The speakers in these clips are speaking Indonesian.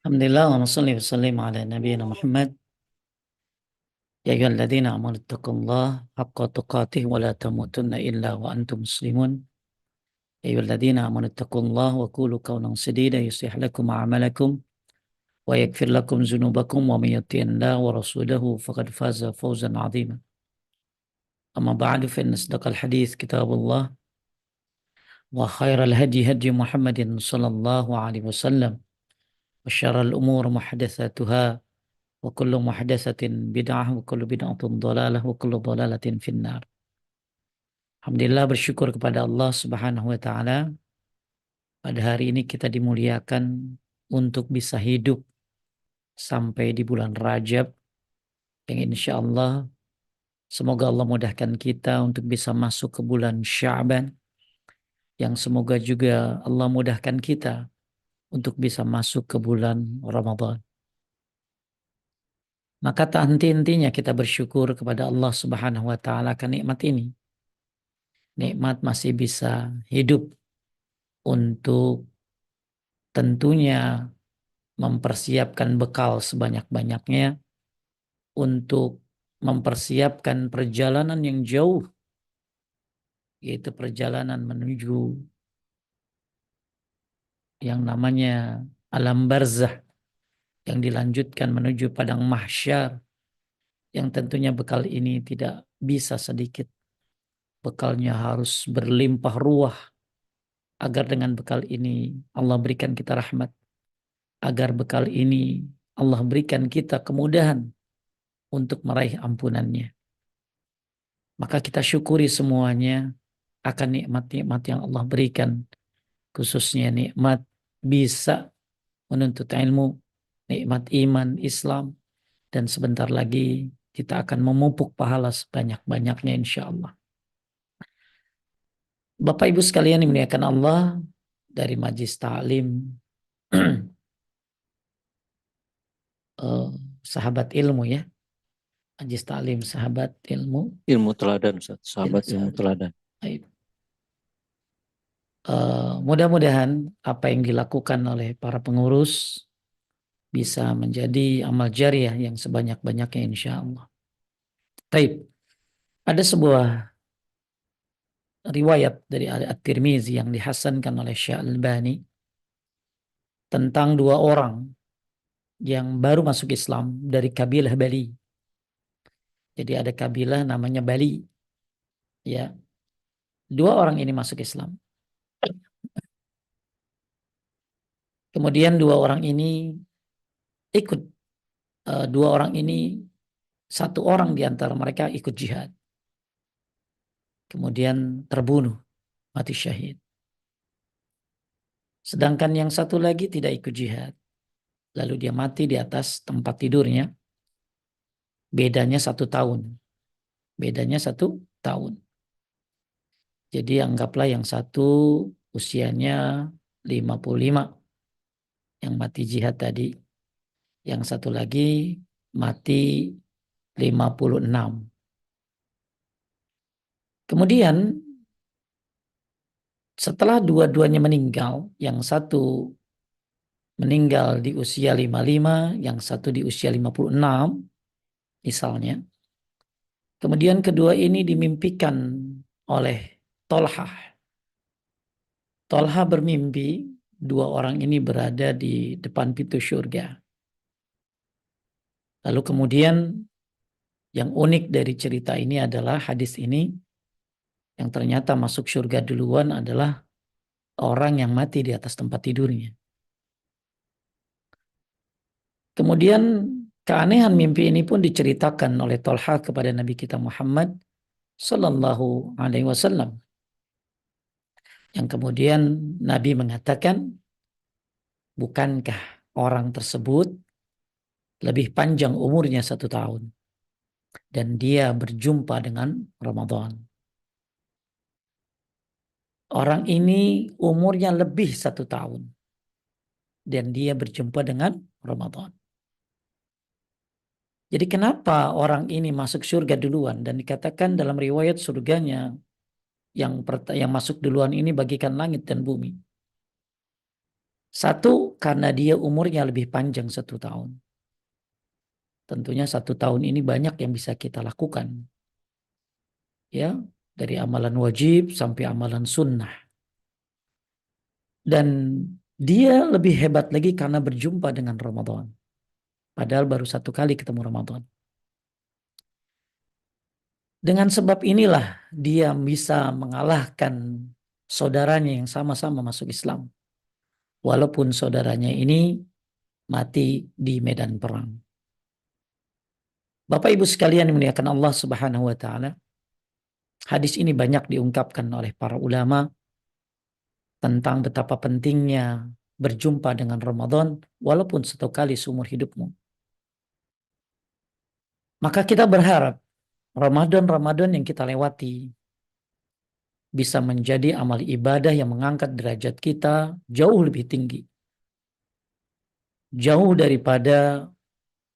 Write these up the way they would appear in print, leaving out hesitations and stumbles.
Alhamdulillah, wa salli wa sallim ala nabiyyina Muhammad. Ya ayyuhalladzina amanu taqullaha haqqa tuqatih wa la tamutunna illa wa antum muslimun. Ya ayyuhalladzina amanu taqullaha wa qulu qawlan sadida yuslih lakum a'malakum wa yaghfir lakum dzunubakum wa may yuti'illah wa rasulahu faqad faza fawzan 'azima. Amma ba'du fa inna asdaqal hadits kitabullah wa khairal hadi hadi Muhammadin sallallahu alaihi wasallam wa syarral umur muhdatsatuha wa kullu muhdatsatin bid'ah wa kullu bid'atin dhalalah wa kullu dhalalatin finnar. Alhamdulillah, bersyukur kepada Allah Subhanahu wa taala, pada hari ini kita dimuliakan untuk bisa hidup sampai di bulan Rajab yang insya Allah semoga Allah mudahkan kita untuk bisa masuk ke bulan Sya'ban, yang semoga juga Allah mudahkan kita untuk bisa masuk ke bulan Ramadan. Maka tak henti-hentinya kita bersyukur kepada Allah Subhanahu wa taala akan nikmat ini. Nikmat masih bisa hidup untuk tentunya mempersiapkan bekal sebanyak-banyaknya, untuk mempersiapkan perjalanan yang jauh, yaitu perjalanan menuju yang namanya alam barzah, yang dilanjutkan menuju padang mahsyar, yang tentunya bekal ini tidak bisa sedikit. Bekalnya harus berlimpah ruah, agar dengan bekal ini Allah berikan kita rahmat, agar bekal ini Allah berikan kita kemudahan untuk meraih ampunannya. Maka kita syukuri semuanya akan nikmat-nikmat yang Allah berikan, khususnya nikmat bisa menuntut ilmu, nikmat iman, Islam, dan sebentar lagi kita akan memupuk pahala sebanyak-banyaknya insya Allah. Bapak Ibu sekalian yang dimuliakan Allah, dari Majlis Ta'lim sahabat ilmu ya, Majlis Ta'lim sahabat ilmu, ilmu teladan, sahabat ilmu teladan. Mudah-mudahan apa yang dilakukan oleh para pengurus bisa menjadi amal jariah yang sebanyak-banyaknya insya Allah. Taib. Ada sebuah riwayat dari At-Tirmizi yang dihasankan oleh Syekh Al-Albani tentang dua orang yang baru masuk Islam dari kabilah Bali. Jadi ada kabilah namanya Bali. Ya. Dua orang ini masuk Islam. Kemudian dua orang ini ikut, satu orang di antara mereka ikut jihad. Kemudian terbunuh, mati syahid. Sedangkan yang satu lagi tidak ikut jihad. Lalu dia mati di atas tempat tidurnya. Bedanya 1 tahun. Bedanya 1 tahun. Jadi anggaplah yang satu usianya 55. Yang mati jihad tadi. Yang satu lagi mati 56. Kemudian setelah dua-duanya meninggal, yang satu meninggal di usia 55, yang satu di usia 56 misalnya. Kemudian kedua ini dimimpikan oleh Tolhah. Tolhah bermimpi dua orang ini berada di depan pintu surga. Lalu kemudian yang unik dari cerita ini adalah hadis ini, yang ternyata masuk surga duluan adalah orang yang mati di atas tempat tidurnya. Kemudian keanehan mimpi ini pun diceritakan oleh Tolhah kepada Nabi kita Muhammad Sallallahu Alaihi Wasallam. Yang kemudian Nabi mengatakan, bukankah orang tersebut lebih panjang umurnya 1 tahun dan dia berjumpa dengan Ramadan. Orang ini umurnya lebih 1 tahun dan dia berjumpa dengan Ramadan. Jadi kenapa orang ini masuk surga duluan, dan dikatakan dalam riwayat surganya yang masuk duluan ini bagikan langit dan bumi. Satu, karena dia umurnya lebih panjang 1 tahun. Tentunya 1 tahun ini banyak yang bisa kita lakukan. Ya, dari amalan wajib sampai amalan sunnah. Dan dia lebih hebat lagi karena berjumpa dengan Ramadan. Padahal baru 1 kali ketemu Ramadan. Dengan sebab inilah dia bisa mengalahkan saudaranya yang sama-sama masuk Islam. Walaupun saudaranya ini mati di medan perang. Bapak Ibu sekalian yang dimuliakan Allah Subhanahu wa taala, hadis ini banyak diungkapkan oleh para ulama tentang betapa pentingnya berjumpa dengan Ramadan walaupun 1 kali seumur hidupmu. Maka kita berharap Ramadan-Ramadan yang kita lewati bisa menjadi amal ibadah yang mengangkat derajat kita jauh lebih tinggi. Jauh daripada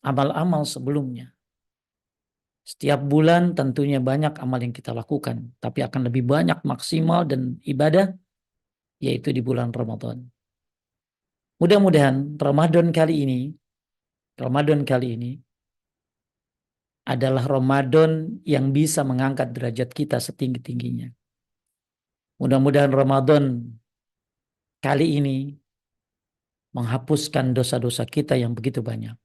amal-amal sebelumnya. Setiap bulan tentunya banyak amal yang kita lakukan, tapi akan lebih banyak maksimal dan ibadah yaitu di bulan Ramadan. Mudah-mudahan Ramadan kali ini adalah Ramadan yang bisa mengangkat derajat kita setinggi-tingginya. Mudah-mudahan Ramadan kali ini menghapuskan dosa-dosa kita yang begitu banyak.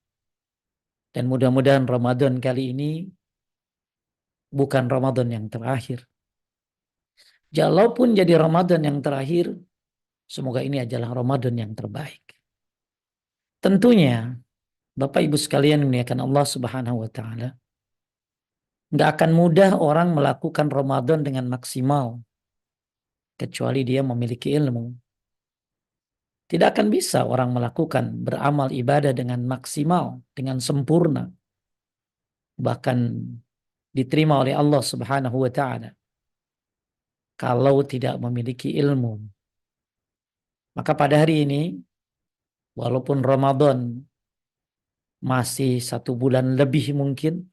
Dan mudah-mudahan Ramadan kali ini bukan Ramadan yang terakhir. Walaupun jadi Ramadan yang terakhir, semoga ini adalah Ramadan yang terbaik. Tentunya, Bapak Ibu sekalian yang dimuliakan Allah Subhanahu wa taala, nggak akan mudah orang melakukan Ramadan dengan maksimal kecuali dia memiliki ilmu. Tidak akan bisa orang melakukan beramal ibadah dengan maksimal, dengan sempurna, bahkan diterima oleh Allah Subhanahu wa taala kalau tidak memiliki ilmu. Maka pada hari ini, walaupun Ramadan masih 1 bulan lebih mungkin,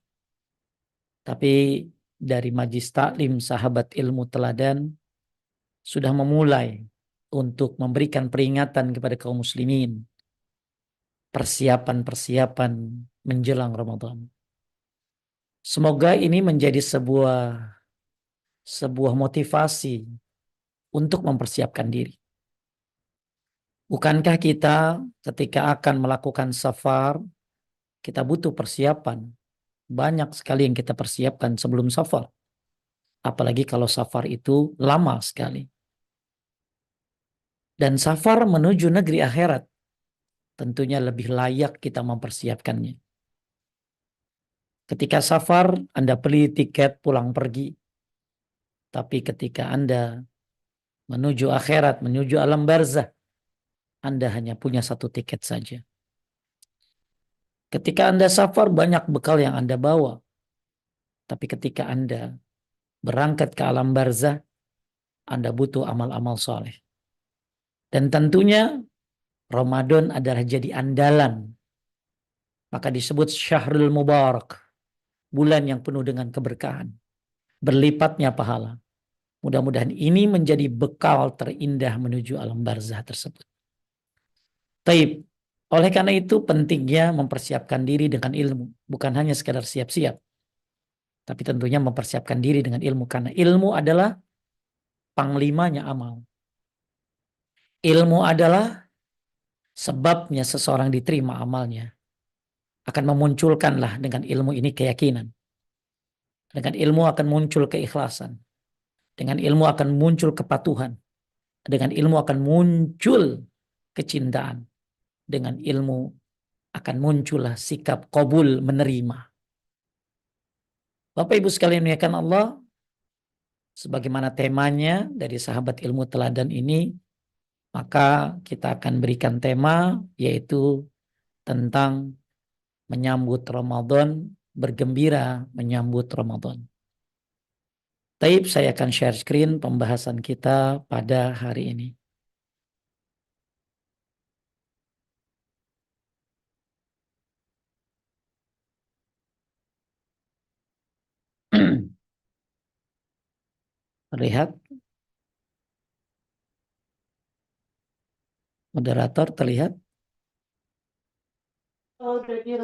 tapi dari Majlis Taklim Sahabat Ilmu Teladan sudah memulai untuk memberikan peringatan kepada kaum muslimin, persiapan-persiapan menjelang Ramadan. Semoga ini menjadi sebuah motivasi untuk mempersiapkan diri. Bukankah kita ketika akan melakukan safar, kita butuh persiapan. Banyak sekali yang kita persiapkan sebelum safar. Apalagi kalau safar itu lama sekali. Dan safar menuju negeri akhirat tentunya lebih layak kita mempersiapkannya. Ketika safar, Anda beli tiket pulang pergi. Tapi ketika Anda menuju akhirat, menuju alam barzah, Anda hanya punya 1 tiket saja. Ketika Anda safar, banyak bekal yang Anda bawa. Tapi ketika Anda berangkat ke alam barzah, Anda butuh amal-amal soleh. Dan tentunya Ramadan adalah jadi andalan. Maka disebut Syahrul Mubarak. Bulan yang penuh dengan keberkahan. Berlipatnya pahala. Mudah-mudahan ini menjadi bekal terindah menuju alam barzah tersebut. Taib. Oleh karena itu pentingnya mempersiapkan diri dengan ilmu. Bukan hanya sekadar siap-siap. Tapi tentunya mempersiapkan diri dengan ilmu. Karena ilmu adalah panglimanya amal. Ilmu adalah sebabnya seseorang diterima amalnya. Akan memunculkanlah dengan ilmu ini keyakinan. Dengan ilmu akan muncul keikhlasan. Dengan ilmu akan muncul kepatuhan. Dengan ilmu akan muncul kecintaan. Dengan ilmu akan muncullah sikap qabul menerima. Bapak Ibu sekalian muliakan Allah, sebagaimana temanya dari sahabat ilmu teladan ini, maka kita akan berikan tema yaitu tentang menyambut Ramadan, bergembira menyambut Ramadan. Taib, saya akan share screen pembahasan kita pada hari ini. Lihat. Moderator terlihat?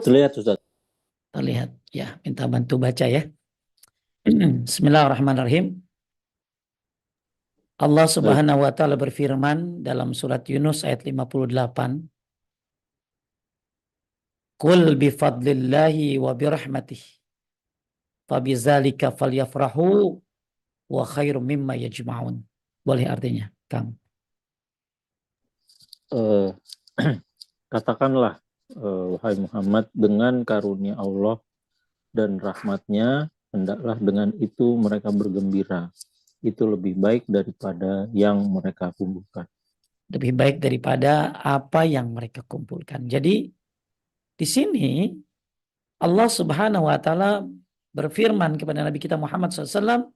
Terlihat Ustaz. Terlihat. Ya, minta bantu baca ya. Bismillahirrahmanirrahim. Allah Subhanahu wa taala berfirman dalam surat Yunus ayat 58. Qul bifadlillahi wa birahmatihi fabidzalika falyafrahu wa khairum mimma yajma'un. Boleh artinya, Kang. Eh, Katakanlah, wahai Muhammad, dengan karunia Allah dan rahmatnya, hendaklah dengan itu mereka bergembira. Itu lebih baik daripada yang mereka kumpulkan. Lebih baik daripada apa yang mereka kumpulkan. Jadi di sini Allah Subhanahu wa taala berfirman kepada Nabi kita Muhammad SAW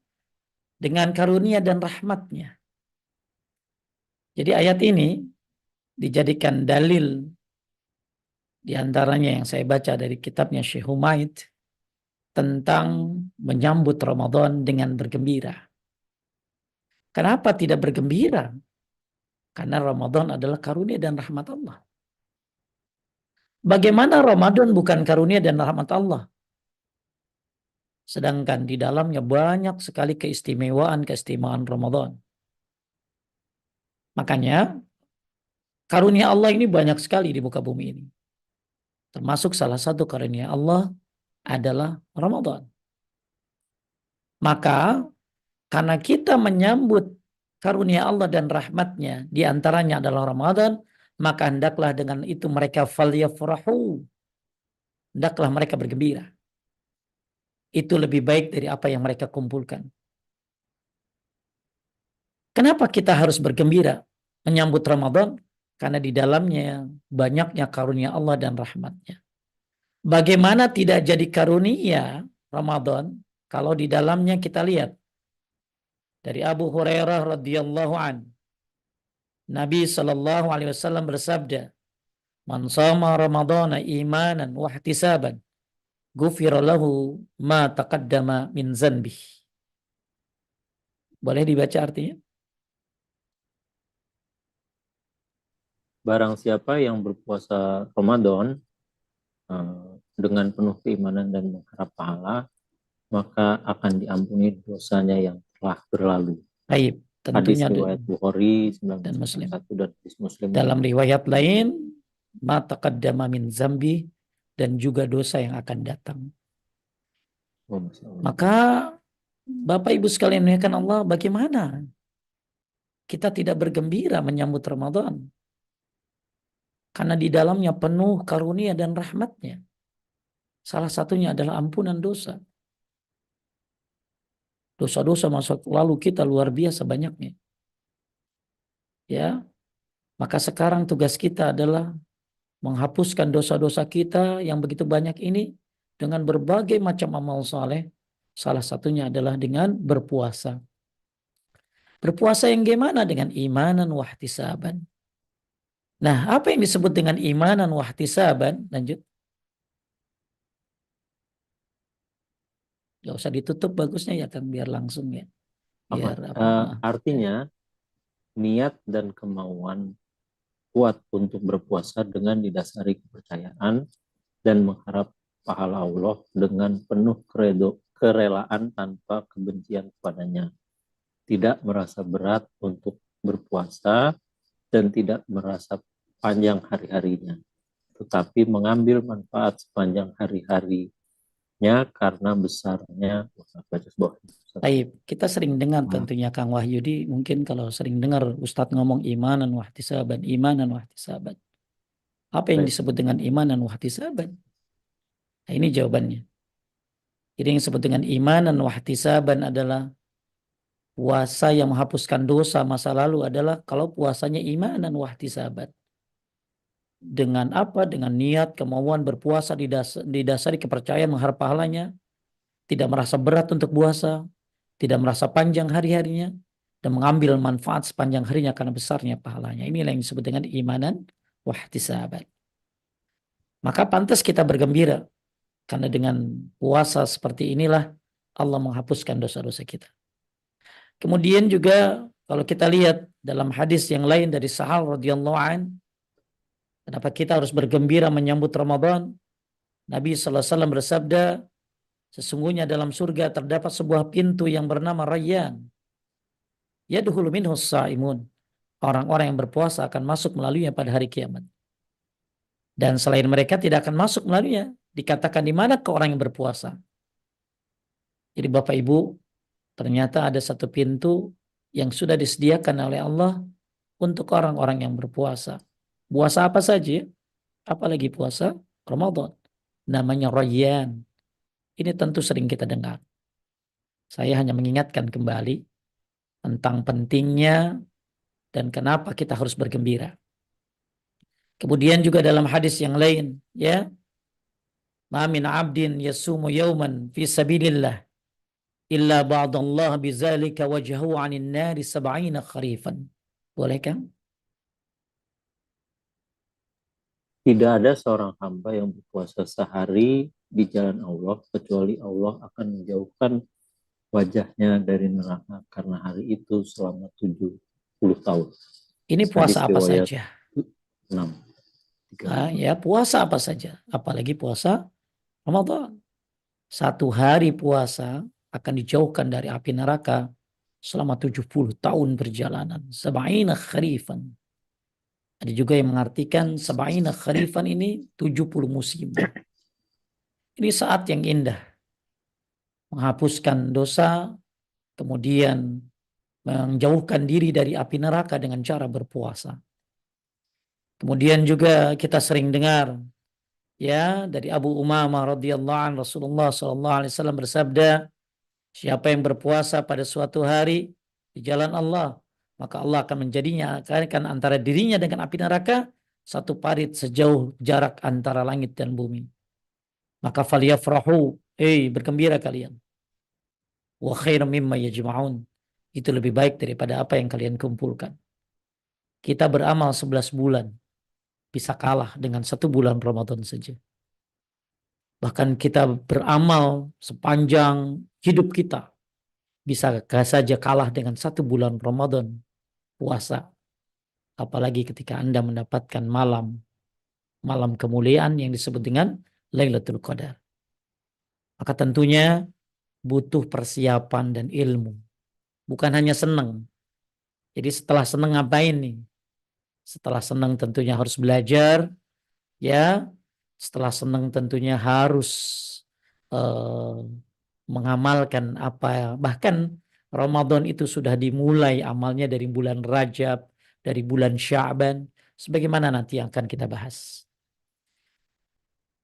dengan karunia dan rahmatnya. Jadi ayat ini dijadikan dalil di antaranya yang saya baca dari kitabnya Syekh Humaid tentang menyambut Ramadan dengan bergembira. Kenapa tidak bergembira? Karena Ramadan adalah karunia dan rahmat Allah. Bagaimana Ramadan bukan karunia dan rahmat Allah? Sedangkan di dalamnya banyak sekali keistimewaan Ramadan. Makanya karunia Allah ini banyak sekali di muka bumi ini. Termasuk salah satu karunia Allah adalah Ramadan. Maka karena kita menyambut karunia Allah dan rahmatnya, di antaranya adalah Ramadan, maka hendaklah dengan itu mereka falyafrahu. Hendaklah mereka bergembira. Itu lebih baik dari apa yang mereka kumpulkan. Kenapa kita harus bergembira menyambut Ramadan? Karena di dalamnya banyaknya karunia Allah dan rahmatnya. Bagaimana tidak jadi karunia Ramadan kalau di dalamnya kita lihat dari Abu Hurairah radhiyallahu an, Nabi sallallahu alaihi wasallam bersabda, "Man shama Ramadhana imanan wa ihtisaban, ghufira lahu ma taqaddama min zanbih." Boleh dibaca artinya? Barang siapa yang berpuasa Ramadan dengan penuh keimanan dan mengharap pahala, maka akan diampuni dosanya yang telah berlalu. Baik, Hadis tentunya riwayat Bukhari dan Muslim. 991 dan hadis Muslim. Dalam riwayat lain, ma taqaddama min zambi, dan juga dosa yang akan datang. Maka Bapak Ibu sekalian yang Allah, bagaimana kita tidak bergembira menyambut Ramadan? Karena di dalamnya penuh karunia dan rahmatnya. Salah satunya adalah ampunan dosa. Dosa-dosa masa lalu kita luar biasa banyaknya. Ya, maka sekarang tugas kita adalah menghapuskan dosa-dosa kita yang begitu banyak ini dengan berbagai macam amal saleh. Salah satunya adalah dengan berpuasa. Berpuasa yang gimana? Dengan imanan wahtisaban. Nah, apa yang disebut dengan imanan wahtisaban? Lanjut. Gak usah ditutup bagusnya ya kan, biar langsung ya. Biar artinya niat dan kemauan kuat untuk berpuasa dengan didasari kepercayaan dan mengharap pahala Allah dengan penuh kerelaan tanpa kebencian kepadanya. Tidak merasa berat untuk berpuasa dan tidak merasa panjang hari-harinya, tetapi mengambil manfaat sepanjang hari-harinya karena besarnya. Baik, kita sering dengar tentunya Kang Wahyudi, mungkin kalau sering dengar Ustadz ngomong imanan wahtisaban, imanan wahtisaban. Apa yang disebut dengan imanan wahtisaban? Nah, ini jawabannya. Jadi yang disebut dengan imanan wahtisaban adalah puasa yang menghapuskan dosa masa lalu adalah kalau puasanya imanan wahtisaban. Dengan apa? Dengan niat, kemauan berpuasa didasari kepercayaan mengharap pahalanya, tidak merasa berat untuk puasa, tidak merasa panjang hari-harinya, dan mengambil manfaat sepanjang harinya karena besarnya pahalanya. Inilah yang disebut dengan imanan wahtisaban. Maka pantas kita bergembira, karena dengan puasa seperti inilah Allah menghapuskan dosa-dosa kita. Kemudian juga kalau kita lihat dalam hadis yang lain dari Sahal radhiyallahu an, Kenapa kita harus bergembira menyambut Ramadan? Nabi SAW bersabda, sesungguhnya dalam surga terdapat sebuah pintu yang bernama Rayyan. Yadkhulu minhu shaimun. Orang-orang yang berpuasa akan masuk melaluinya pada hari kiamat. Dan selain mereka tidak akan masuk melaluinya. Dikatakan di mana ke orang yang berpuasa. Jadi Bapak Ibu, ternyata ada satu pintu yang sudah disediakan oleh Allah untuk orang-orang yang berpuasa. Puasa apa saja? Apalagi puasa Ramadan. Namanya Rayyan. Ini tentu sering kita dengar. Saya hanya mengingatkan kembali tentang pentingnya dan kenapa kita harus bergembira. Kemudian juga dalam hadis yang lain, ya, ma min 'abdin yasumu yawman fi sabilillah illa ba'dallah bizalika wajhahu 'anil nari 70 kharifan. Boleh kan? Tidak ada seorang hamba yang berpuasa sehari di jalan Allah kecuali Allah akan menjauhkan wajahnya dari neraka karena hari itu selama 70 tahun. Ini Hadis puasa apa riwayat saja? 6. Ya, puasa apa saja? Apalagi puasa Ramadan. Satu hari puasa akan dijauhkan dari api neraka selama 70 tahun perjalanan. Sab'ina kharifan. Ada juga yang mengartikan sab'ina kharifan ini 70 musim. Ini saat yang indah. Menghapuskan dosa, kemudian menjauhkan diri dari api neraka dengan cara berpuasa. Kemudian juga kita sering dengar ya dari Abu Umamah radhiyallahu anhu, Rasulullah sallallahu alaihi wasallam bersabda, siapa yang berpuasa pada suatu hari di jalan Allah, maka Allah akan menjadinya akan antara dirinya dengan api neraka satu parit sejauh jarak antara langit dan bumi. Maka falyafrahu, bergembira kalian. Wa khairum mimma yajma'un. Itu lebih baik daripada apa yang kalian kumpulkan. Kita beramal 11 bulan bisa kalah dengan 1 bulan Ramadan saja. Bahkan kita beramal sepanjang hidup kita bisa saja kalah dengan 1 bulan Ramadan puasa. Apalagi ketika Anda mendapatkan malam kemuliaan yang disebut dengan Lailatul Qadar. Maka tentunya butuh persiapan dan ilmu. Bukan hanya senang. Jadi setelah senang ngapain nih? Setelah senang tentunya harus belajar. Ya, setelah senang tentunya harus mengamalkan apa. Bahkan Ramadan itu sudah dimulai amalnya dari bulan Rajab, dari bulan Sya'ban. Sebagaimana nanti yang akan kita bahas.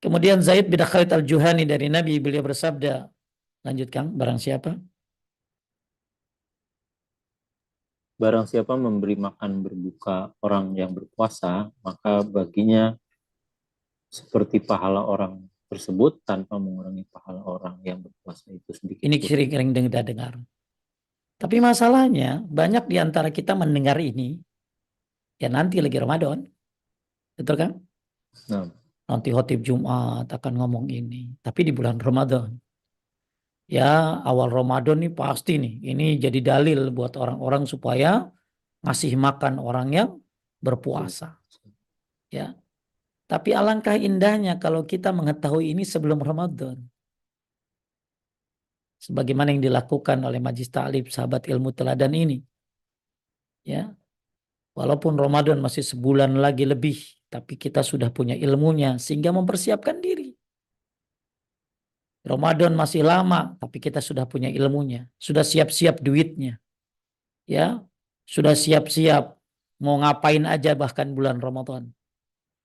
Kemudian Zaid bin Khalid al-Juhani dari Nabi, beliau bersabda, lanjutkan, barang siapa? Barang siapa memberi makan berbuka orang yang berpuasa, maka baginya seperti pahala orang tersebut tanpa mengurangi pahala orang yang berpuasa itu sedikit. Ini sering dengar. Tapi masalahnya banyak di antara kita mendengar ini ya nanti lagi Ramadan. Betul kan? Nah, Nanti khotib Jumat akan ngomong ini. Tapi di bulan Ramadan. Ya awal Ramadan nih pasti nih. Ini jadi dalil buat orang-orang supaya ngasih makan orang yang berpuasa. Ya. Tapi alangkah indahnya kalau kita mengetahui ini sebelum Ramadan. Sebagaimana yang dilakukan oleh Majlis Ta'lim sahabat ilmu teladan ini. Ya. Walaupun Ramadan masih sebulan lagi lebih, tapi kita sudah punya ilmunya sehingga mempersiapkan diri. Ramadan masih lama, tapi kita sudah punya ilmunya, sudah siap-siap duitnya. Ya, sudah siap-siap mau ngapain aja bahkan bulan Ramadan.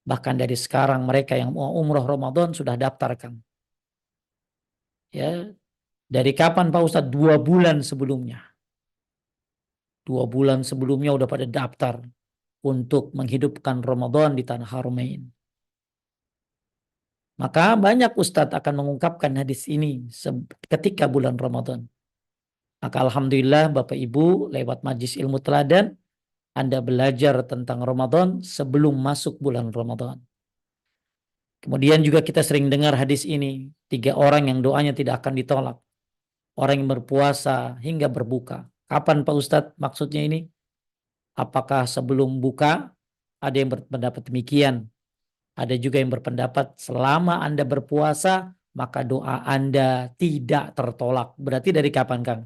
Bahkan dari sekarang mereka yang mau umroh Ramadan sudah daftarkan. Ya, dari kapan Pak Ustadz? 2 bulan sebelumnya. 2 bulan sebelumnya udah pada daftar untuk menghidupkan Ramadan di tanah Haramain. Maka banyak ustadz akan mengungkapkan hadis ini ketika bulan Ramadan. Maka alhamdulillah Bapak Ibu lewat Majlis Ilmu Teladan Anda belajar tentang Ramadan sebelum masuk bulan Ramadan. Kemudian juga kita sering dengar hadis ini, 3 orang yang doanya tidak akan ditolak. Orang yang berpuasa hingga berbuka. Kapan Pak Ustadz maksudnya ini? Apakah sebelum buka? Ada yang berpendapat demikian. Ada juga yang berpendapat selama Anda berpuasa, maka doa Anda tidak tertolak. Berarti dari kapan, Kang?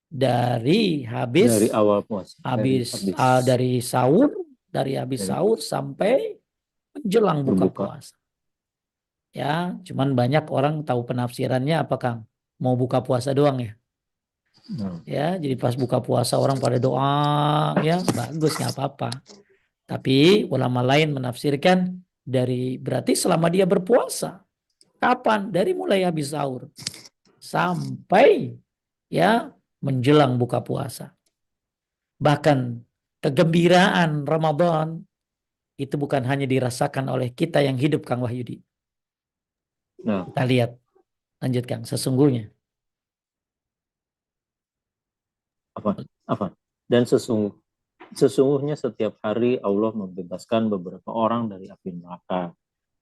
Dari Dari awal puasa, dari sahur, dari habis dari sahur sampai menjelang buka berbuka. puasa. Ya, cuman banyak orang tahu penafsirannya apa, Kang? Mau buka puasa doang ya. Nah, Ya, jadi pas buka puasa orang pada doa, ya bagus nggak apa-apa. Tapi ulama lain menafsirkan dari berarti selama dia berpuasa. Kapan? Dari mulai habis sahur sampai ya menjelang buka puasa. Bahkan kegembiraan Ramadan itu bukan hanya dirasakan oleh kita yang hidup, Kang Wahyudi. nah, Kita lihat, lanjut Kang, sesungguhnya. apa? Dan sesungguhnya setiap hari Allah membebaskan beberapa orang dari api neraka,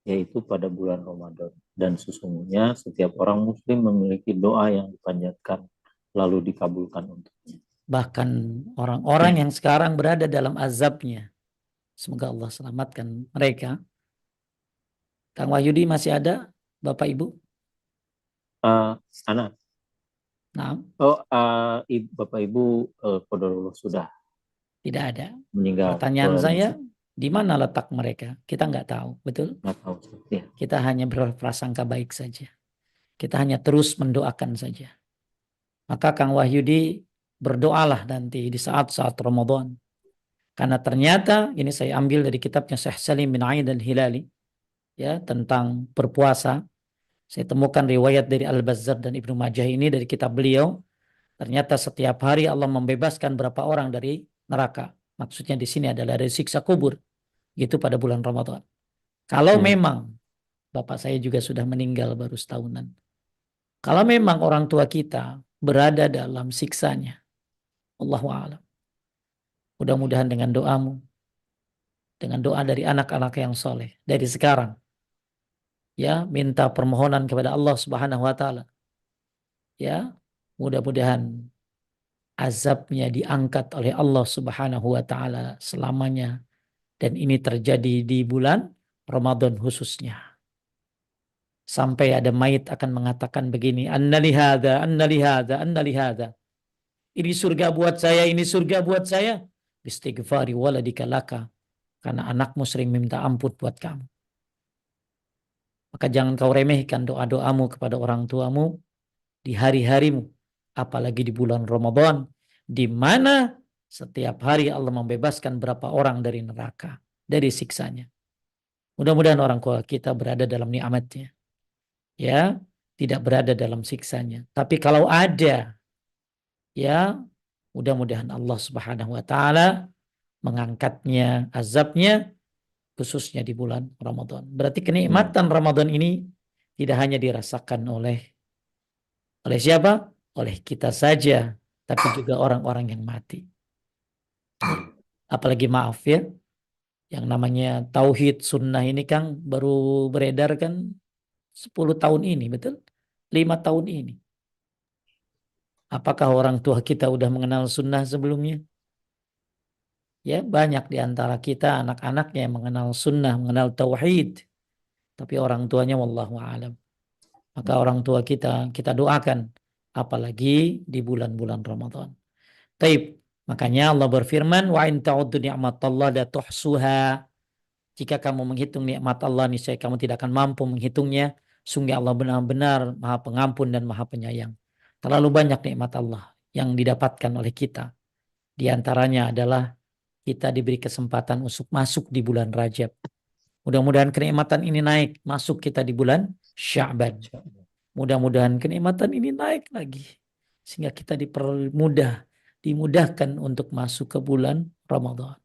yaitu pada bulan Ramadan. Dan sesungguhnya setiap orang muslim memiliki doa yang dipanjatkan lalu dikabulkan untuknya. Bahkan orang-orang yang sekarang berada dalam azabnya, semoga Allah selamatkan mereka. Kang Wahyudi masih ada, Bapak Ibu? Anak, Nah, Bapak Ibu qadarullah sudah tidak ada. meninggal. Pertanyaan saya, di mana letak mereka? Kita nggak tahu, betul? Nggak tahu. Ya. Kita hanya berprasangka baik saja. Kita hanya terus mendoakan saja. Maka Kang Wahyudi berdoalah nanti di saat-saat Ramadan. Karena ternyata ini saya ambil dari kitabnya Syekh Salim bin Aid al-Hilali ya tentang berpuasa. Saya temukan riwayat dari Al-Bazzar dan Ibnu Majah ini dari kitab beliau. Ternyata setiap hari Allah membebaskan berapa orang dari neraka. Maksudnya di sini adalah dari siksa kubur. Itu pada bulan Ramadan. Kalau memang bapak saya juga sudah meninggal baru setahunan. Kalau memang orang tua kita berada dalam siksanya, Allahu a'lam. Mudah-mudahan dengan doamu, dengan doa dari anak-anak yang soleh, dari sekarang, ya minta permohonan kepada Allah Subhanahu Wa Taala, ya mudah-mudahan azabnya diangkat oleh Allah Subhanahu Wa Taala selamanya, dan ini terjadi di bulan Ramadan khususnya. Sampai ada mayit akan mengatakan begini, anna lihada, anna lihada, anna lihada. Ini surga buat saya, ini surga buat saya. Istighfari waladika laka. Karena anakmu sering minta ampun buat kamu. Maka jangan kau remehkan doa-doamu kepada orang tuamu di hari-harimu. Apalagi di bulan Ramadan. Di mana setiap hari Allah membebaskan berapa orang dari neraka. Dari siksanya. Mudah-mudahan orang tua kita berada dalam nikmatnya. Ya, tidak berada dalam siksanya. Tapi kalau ada, ya mudah-mudahan Allah Subhanahu Wa Taala mengangkatnya azabnya khususnya di bulan Ramadan. Berarti kenikmatan Ramadan ini tidak hanya dirasakan oleh siapa? Oleh kita saja, tapi juga orang-orang yang mati. Apalagi maaf ya, yang namanya tauhid sunnah ini Kang baru beredar kan 10 tahun ini, betul? 5 tahun ini. Apakah orang tua kita udah mengenal sunnah sebelumnya? Ya, banyak di antara kita anak-anaknya yang mengenal sunnah, mengenal tauhid. Tapi orang tuanya wallahu a'lam. Maka orang tua kita doakan. Apalagi di bulan-bulan Ramadan. Taib. Makanya Allah berfirman, wa in ta'uddu ni'matallahi la tuhsuha. Jika kamu menghitung nikmat Allah, niscaya kamu tidak akan mampu menghitungnya. Sungguh Allah benar-benar Maha Pengampun dan Maha Penyayang. Terlalu banyak nikmat Allah yang didapatkan oleh kita. Di antaranya adalah kita diberi kesempatan untuk masuk di bulan Rajab. Mudah-mudahan kenikmatan ini naik, masuk kita di bulan Sya'ban. Mudah-mudahan kenikmatan ini naik lagi. Sehingga kita dimudahkan untuk masuk ke bulan Ramadan.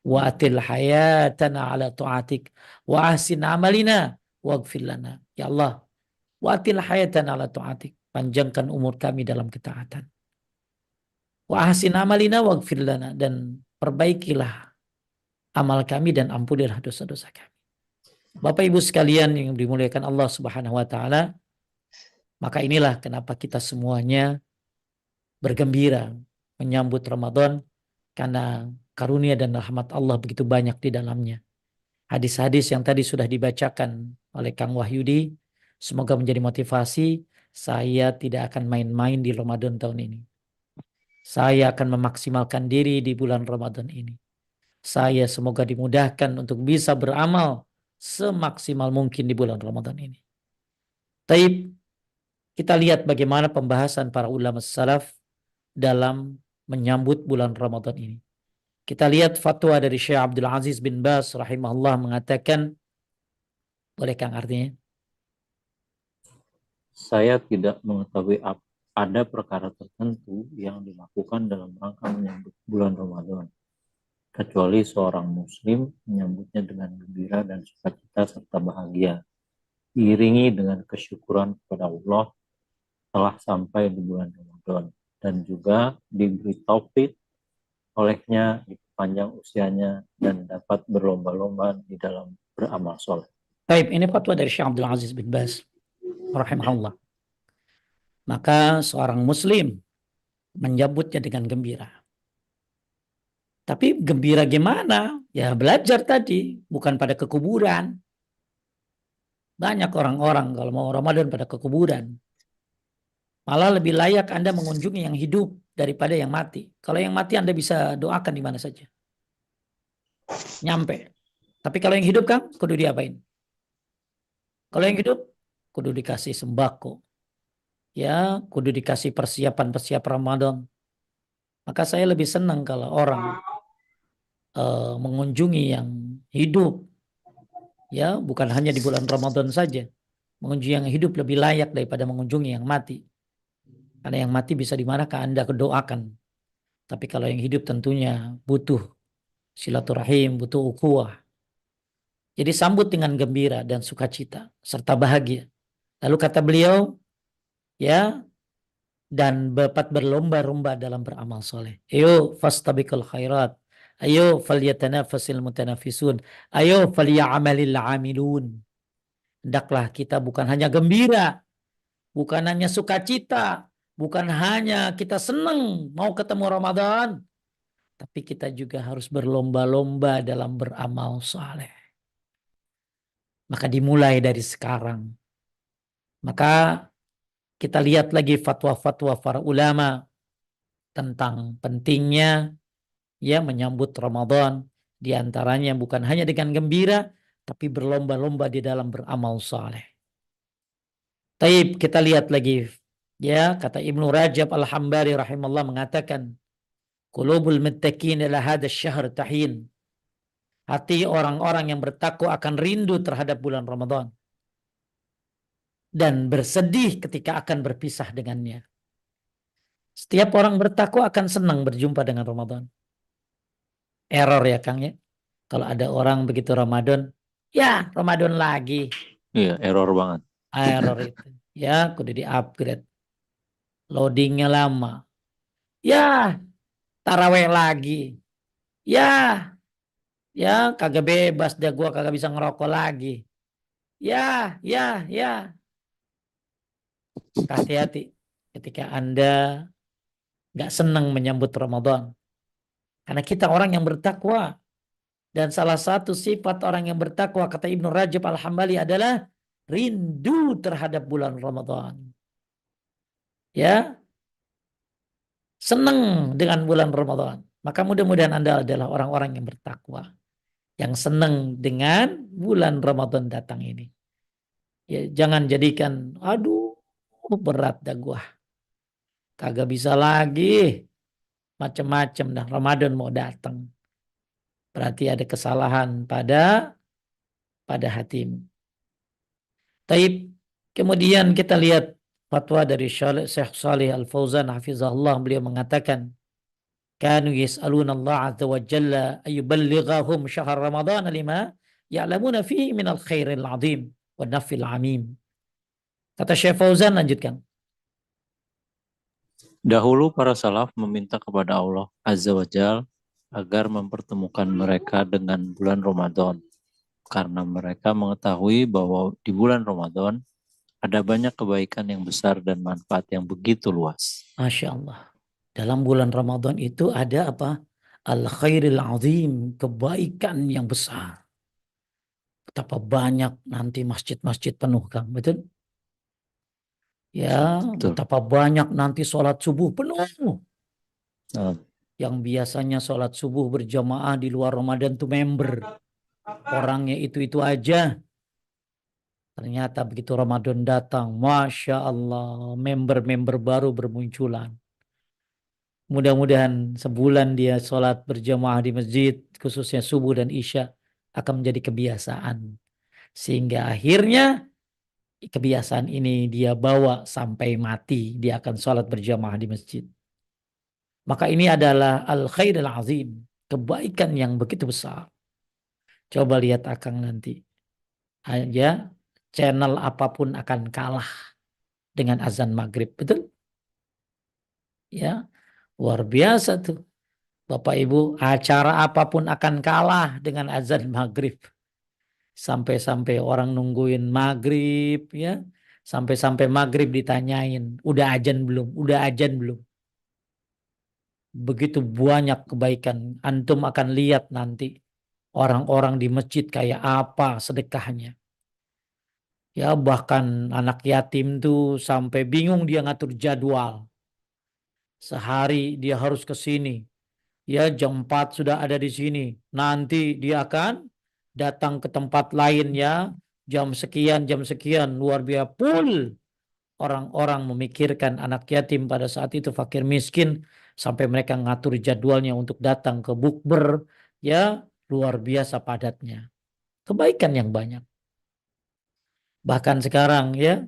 Wa atil hayatana ala tu'atik wa ahsin amalina waghfir lana. Ya Allah, wa atil hayatana ala tu'atik. Panjangkan umur kami dalam ketaatan. Wa ahsin amalina waghfir lana. Dan perbaikilah amal kami dan ampunilah dosa-dosa kami. Bapak Ibu sekalian yang dimuliakan Allah Subhanahu wa taala, maka inilah kenapa kita semuanya bergembira menyambut Ramadan, karena karunia dan rahmat Allah begitu banyak di dalamnya. Hadis-hadis yang tadi sudah dibacakan oleh Kang Wahyudi, semoga menjadi motivasi. Saya tidak akan main-main di Ramadan tahun ini. Saya akan memaksimalkan diri di bulan Ramadan ini. Saya semoga dimudahkan untuk bisa beramal semaksimal mungkin di bulan Ramadan ini. Taib, kita lihat bagaimana pembahasan para ulama salaf dalam menyambut bulan Ramadan ini. Kita lihat fatwa dari Syekh Abdul Aziz bin Baz rahimahullah mengatakan, boleh Kang artinya? Saya tidak mengetahui ada perkara tertentu yang dilakukan dalam rangka menyambut bulan Ramadan, kecuali seorang muslim menyambutnya dengan gembira dan sukacita serta bahagia, diiringi dengan kesyukuran kepada Allah telah sampai di bulan Ramadan, dan juga diberi taufik olehnya dipanjang usianya dan dapat berlomba-lomba di dalam beramal soleh. Baik, ini fatwa dari Syekh Abdul Aziz bin Baz rahimahullah. Maka seorang muslim menyambutnya dengan gembira. Tapi gembira gimana? Ya belajar tadi, bukan pada kekuburan. Banyak orang-orang kalau mau Ramadan pada kekuburan. Malah lebih layak Anda mengunjungi yang hidup daripada yang mati. Kalau yang mati Anda bisa doakan di mana saja. Nyampe. Tapi kalau yang hidup kan kudu diapain? Kalau yang hidup kudu dikasih sembako. Ya, kudu dikasih persiapan Ramadan. Maka saya lebih senang kalau orang mengunjungi yang hidup. Ya, bukan hanya di bulan Ramadan saja. Mengunjungi yang hidup lebih layak daripada mengunjungi yang mati. Karena yang mati bisa dimanakah Anda doakan. Tapi kalau yang hidup tentunya butuh silaturahim, butuh ukhuwah. Jadi sambut dengan gembira dan sukacita serta bahagia. Lalu kata beliau, ya, dan dapat berlomba-lomba dalam beramal soleh. Ayo fastabiqul khairat. Ayo falyatanafasil mutanafisun. Ayo falyamalil amilun. Hendaklah kita bukan hanya gembira, bukan hanya sukacita, bukan hanya kita senang mau ketemu Ramadan, tapi kita juga harus berlomba-lomba dalam beramal soleh. Maka dimulai dari sekarang. Maka kita lihat lagi fatwa-fatwa para ulama tentang pentingnya ya menyambut Ramadan. Di antaranya bukan hanya dengan gembira, tapi berlomba-lomba di dalam beramal saleh. Taib, kita lihat lagi. Ya, kata Ibnu Rajab Al-Hambari rahimahullah mengatakan, qulubul muttaqin ila hadha syahr tahin. Hati orang-orang yang bertakwa akan rindu terhadap bulan Ramadan dan bersedih ketika akan berpisah dengannya. Setiap orang bertakwa akan senang berjumpa dengan Ramadan. Error ya Kang ya. Kalau ada orang begitu Ramadan, ya Ramadan lagi. Iya, error banget. Error itu. Ya, kudu di-upgrade. Loadingnya lama. Ya, taraweh lagi. Ya, ya kagak bebas dah gua kagak bisa ngerokok lagi. Ya, ya, ya. Hati-hati ketika Anda nggak senang menyambut Ramadan. Karena kita orang yang bertakwa. Dan salah satu sifat orang yang bertakwa kata Ibnu Rajab Al-Hambali adalah rindu terhadap bulan Ramadan. Ya, senang dengan bulan Ramadan. Maka mudah-mudahan Anda adalah orang-orang yang bertakwa. Yang senang dengan bulan Ramadan datang ini. Ya, jangan jadikan, aduh berat dah gua. Kagak bisa lagi. Macam-macam dah Ramadan mau datang. Berarti ada kesalahan pada hatimu. Taib. Kemudian kita lihat fatwa dari Syekh Salih Al-Fauzan hafizahullah, beliau mengatakan kanu yas'aluna Allah azza wa jalla ayuballighahum syahr Ramadan lima ya'lamuna fihi min al-khairil azim wa nafil amim. Kata Syekh Fauzan lanjutkan. Dahulu para salaf meminta kepada Allah Azza wa Jal agar mempertemukan mereka dengan bulan Ramadan. Karena mereka mengetahui bahwa di bulan Ramadan ada banyak kebaikan yang besar dan manfaat yang begitu luas. Masya Allah. Dalam bulan Ramadan itu ada apa? Al-khairil azim, kebaikan yang besar. betapa banyak nanti masjid-masjid penuh, Kang, betul? Ya, Betul. betapa banyak nanti sholat subuh penuh. Nah, Yang biasanya sholat subuh berjamaah di luar Ramadan tuh member. Orangnya itu-itu aja. Ternyata begitu Ramadan datang, Masya Allah, member-member baru bermunculan. Mudah-mudahan sebulan dia sholat berjamaah di masjid, khususnya subuh dan isya, akan menjadi kebiasaan. Sehingga akhirnya kebiasaan ini dia bawa sampai mati. Dia akan sholat berjamaah di masjid. Maka ini adalah al-khair al-azim. Kebaikan yang begitu besar. Coba lihat Akang nanti. Aja channel apapun akan kalah dengan azan maghrib. Betul? Ya, luar biasa tuh. Bapak Ibu, acara apapun akan kalah dengan azan maghrib. Sampai-sampai orang nungguin maghrib, ya. Sampai-sampai maghrib ditanyain, udah azan belum? Udah azan belum? Begitu banyak kebaikan. Antum akan lihat nanti orang-orang di masjid kayak apa sedekahnya. Ya, bahkan anak yatim tuh sampai bingung dia ngatur jadwal. Sehari dia harus ke sini. Ya, jam 4 sudah ada di sini. Nanti dia akan datang ke tempat lain ya. Jam sekian. Luar biasa full. Orang-orang memikirkan anak yatim pada saat itu fakir miskin. Sampai mereka ngatur jadwalnya untuk datang ke bukber. Ya, luar biasa padatnya. Kebaikan yang banyak. Bahkan sekarang ya.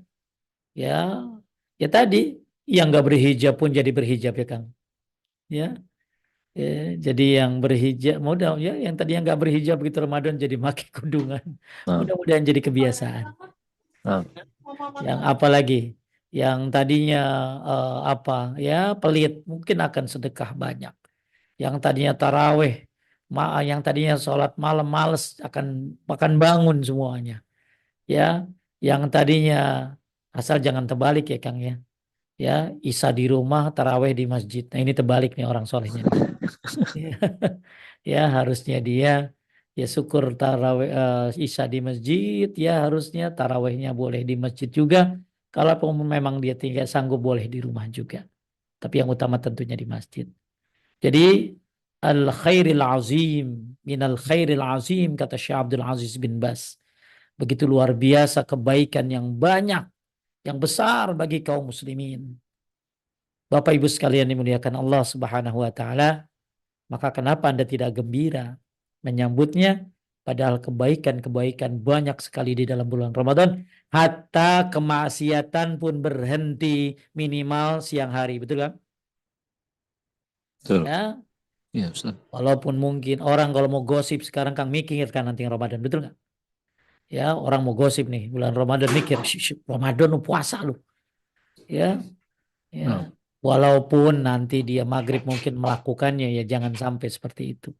Ya tadi. Yang gak berhijab pun jadi berhijab ya Kang. Ya. Jadi yang berhijab, modal ya, yang tadi yang nggak berhijab begitu Ramadan jadi pakai kudungan. nah, Mudah-mudahan jadi kebiasaan. nah. Yang apa lagi? Yang tadinya apa ya pelit mungkin akan sedekah banyak. Yang tadinya taraweh, yang tadinya sholat malam males akan bangun semuanya. Ya, yang tadinya asal jangan terbalik ya Kang ya. Ya, Isya di rumah, taraweh di masjid. Nah ini terbalik nih orang solehnya nih. Ya, ya harusnya dia ya syukur tarawih isya di masjid, ya harusnya tarawihnya boleh di masjid juga. Kalaupun memang dia tinggal sanggup boleh di rumah juga. Tapi yang utama tentunya di masjid. Jadi al khairil azim minal khairil azim kata Syekh Abdul Aziz bin Bas. Begitu luar biasa kebaikan yang banyak, yang besar bagi kaum muslimin. Bapak Ibu sekalian dimuliakan Allah Subhanahu wa taala. Maka kenapa Anda tidak gembira menyambutnya? Padahal kebaikan-kebaikan banyak sekali di dalam bulan Ramadan. Hatta kemaksiatan pun berhenti minimal siang hari. Betul kan? Betul. Ya, Iya, Ustaz. walaupun mungkin orang kalau mau gosip sekarang Kang mikir kan nanti Ramadan. Betul nggak? Ya, orang mau gosip nih bulan Ramadan mikir, Ramadan lu puasa lu. Ya, ya. Nah, Walaupun nanti dia maghrib mungkin melakukannya ya jangan sampai seperti itu.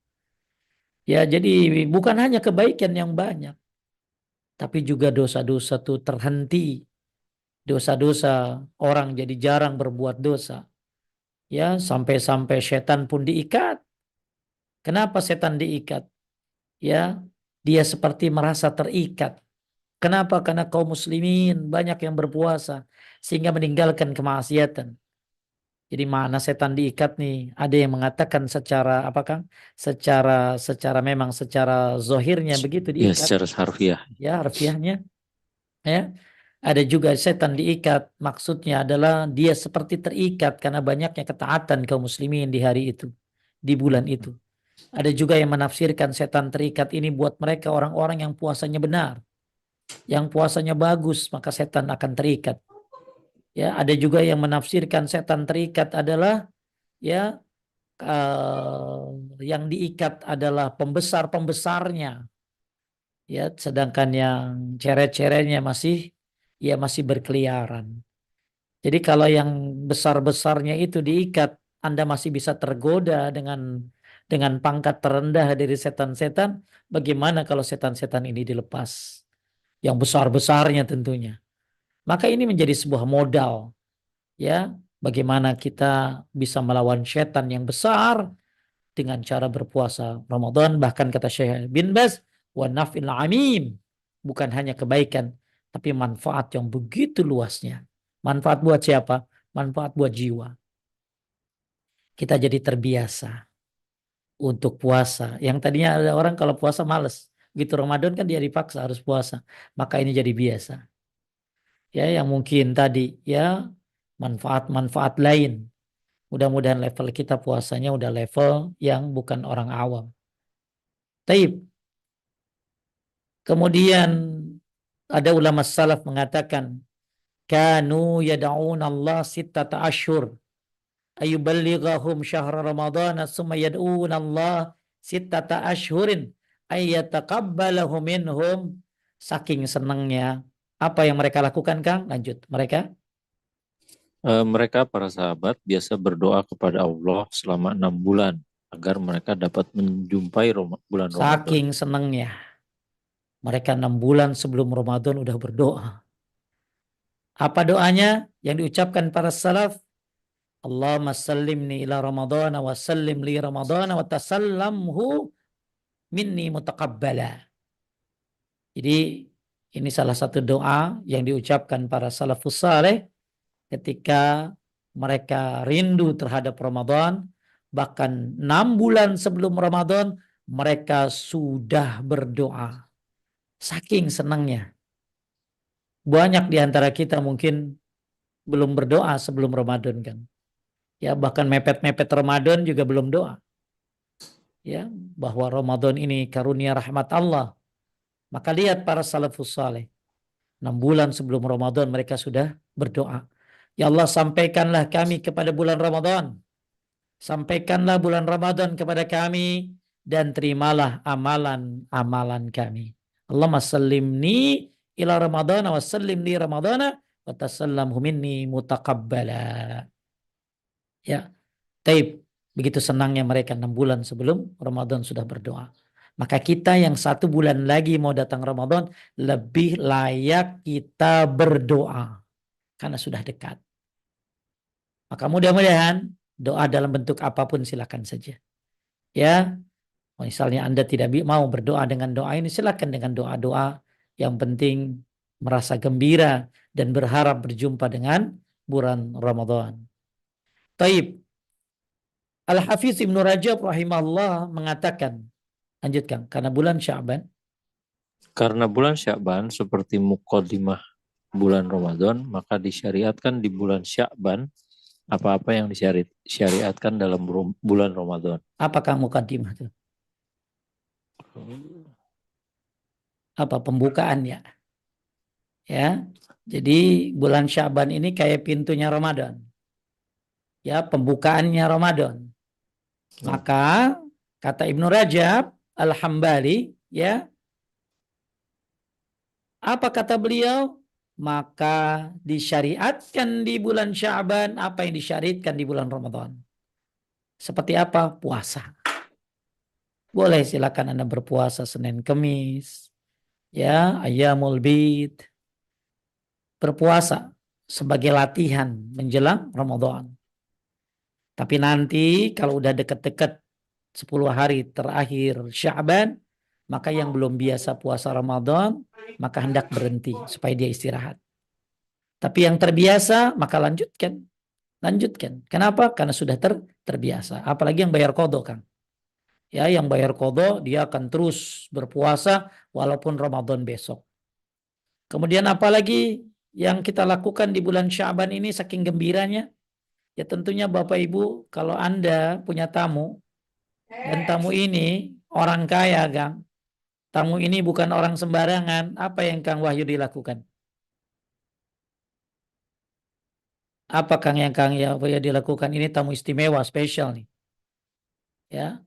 Ya, jadi bukan hanya kebaikan yang banyak, tapi juga dosa-dosa tuh terhenti. Dosa-dosa orang jadi jarang berbuat dosa. Ya, sampai-sampai setan pun diikat. Kenapa setan diikat? Ya, dia seperti merasa terikat. Kenapa? Karena kaum muslimin banyak yang berpuasa sehingga meninggalkan kemaksiatan. Jadi mana setan diikat nih? Ada yang mengatakan secara apa Kang? Secara memang secara zohirnya begitu ya diikat. secara harfiah. Ya, harfiahnya. Ya. Ada juga setan diikat. Maksudnya adalah dia seperti terikat karena banyaknya ketaatan kaum muslimin di hari itu. Di bulan itu. Ada juga yang menafsirkan setan terikat ini buat mereka orang-orang yang puasanya benar. Yang puasanya bagus maka setan akan terikat. Ya, ada juga yang menafsirkan setan terikat adalah ya yang diikat adalah pembesar-pembesarnya. Ya, sedangkan yang ceret-ceretnya masih berkeliaran. Jadi kalau yang besar-besarnya itu diikat, Anda masih bisa tergoda dengan pangkat terendah dari setan-setan. Bagaimana kalau setan-setan ini dilepas? Yang besar-besarnya tentunya. Maka ini menjadi sebuah modal, ya. Bagaimana kita bisa melawan setan yang besar dengan cara berpuasa Ramadan. Bahkan kata Syekh bin Baz, wa nafil amim. bukan hanya kebaikan, tapi manfaat yang begitu luasnya. Manfaat buat siapa? Manfaat buat jiwa. Kita jadi terbiasa untuk puasa. Yang tadinya ada orang kalau puasa males. Gitu Ramadan kan dia dipaksa harus puasa. Maka ini jadi biasa. Ya, yang mungkin tadi ya manfaat-manfaat lain. Mudah-mudahan level kita puasanya udah level yang bukan orang awam. Taib. Kemudian ada ulama salaf mengatakan kanu yad'un Allah sittata ashhur ayuballighahum syahra ramadhana summa yad'un Allah sittata ashhurin ayyataqabbalahu minhum. Saking senangnya apa yang mereka lakukan, Kang? Lanjut. Mereka para sahabat biasa berdoa kepada Allah selama 6 bulan agar mereka dapat menjumpai bulan Ramadan. Saking senangnya mereka 6 bulan sebelum Ramadan udah berdoa. Apa doanya yang diucapkan para salaf? Allahumma sallimni ila Ramadana wa sallim li Ramadana wa tasallamhu minni mutaqabbala. Jadi ini salah satu doa yang diucapkan para salafus saleh ketika mereka rindu terhadap Ramadan. Bahkan 6 bulan sebelum Ramadan mereka sudah berdoa. Saking senangnya. Banyak di antara kita mungkin belum berdoa sebelum Ramadan kan. Ya, bahkan mepet-mepet Ramadan juga belum doa. Ya, bahwa Ramadan ini karunia rahmat Allah. Maka lihat para salafus saleh. 6 bulan sebelum Ramadan mereka sudah berdoa. Ya Allah, sampaikanlah kami kepada bulan Ramadan. Sampaikanlah bulan Ramadan kepada kami dan terimalah amalan-amalan kami. Allahumma sallimni ila Ramadana wa sallim li Ramadana wa tasallamhu minni mutaqabbala. Ya, taib. Begitu senangnya mereka 6 bulan sebelum Ramadan sudah berdoa. Maka kita yang 1 bulan lagi mau datang Ramadan lebih layak kita berdoa karena sudah dekat. Maka mudah-mudahan doa dalam bentuk apapun silakan saja. Ya, misalnya Anda tidak mau berdoa dengan doa ini, silakan dengan doa-doa yang penting merasa gembira dan berharap berjumpa dengan bulan Ramadan. Taib. Al-Hafiz Ibnu Rajab rahimahullah mengatakan, lanjutkan, karena bulan Sya'ban. Karena bulan Sya'ban seperti muqaddimah bulan Ramadan, maka disyariatkan di bulan Sya'ban apa-apa yang disyariatkan dalam bulan Ramadan. Apakah mukaddimah itu? Apa pembukaan ya? Ya. Jadi bulan Sya'ban ini kayak pintunya Ramadan. Ya, pembukaannya Ramadan. Maka kata Ibnu Rajab Al-Hambali, ya, apa kata beliau? Maka disyariatkan di bulan Sya'ban apa yang disyariatkan di bulan Ramadan. Seperti apa? Puasa. Boleh silakan Anda berpuasa Senin Kemis, ya, Ayyamul Bid. Berpuasa sebagai latihan menjelang Ramadan. Tapi nanti kalau udah deket-deket 10 hari terakhir Sya'ban, maka yang belum biasa puasa Ramadan, maka hendak berhenti supaya dia istirahat. Tapi yang terbiasa, maka lanjutkan. Lanjutkan. Kenapa? Karena sudah terbiasa. Apalagi yang bayar qadha, Kang. Ya, yang bayar qadha, dia akan terus berpuasa walaupun Ramadan besok. Kemudian apalagi yang kita lakukan di bulan Sya'ban ini saking gembiranya? Ya tentunya Bapak Ibu, kalau Anda punya tamu, dan tamu ini orang kaya, Kang. Tamu ini bukan orang sembarangan. Apa yang Kang Wahyu dilakukan? Apa Kang yang Kang ya dilakukan? Ini tamu istimewa, spesial nih. Ya,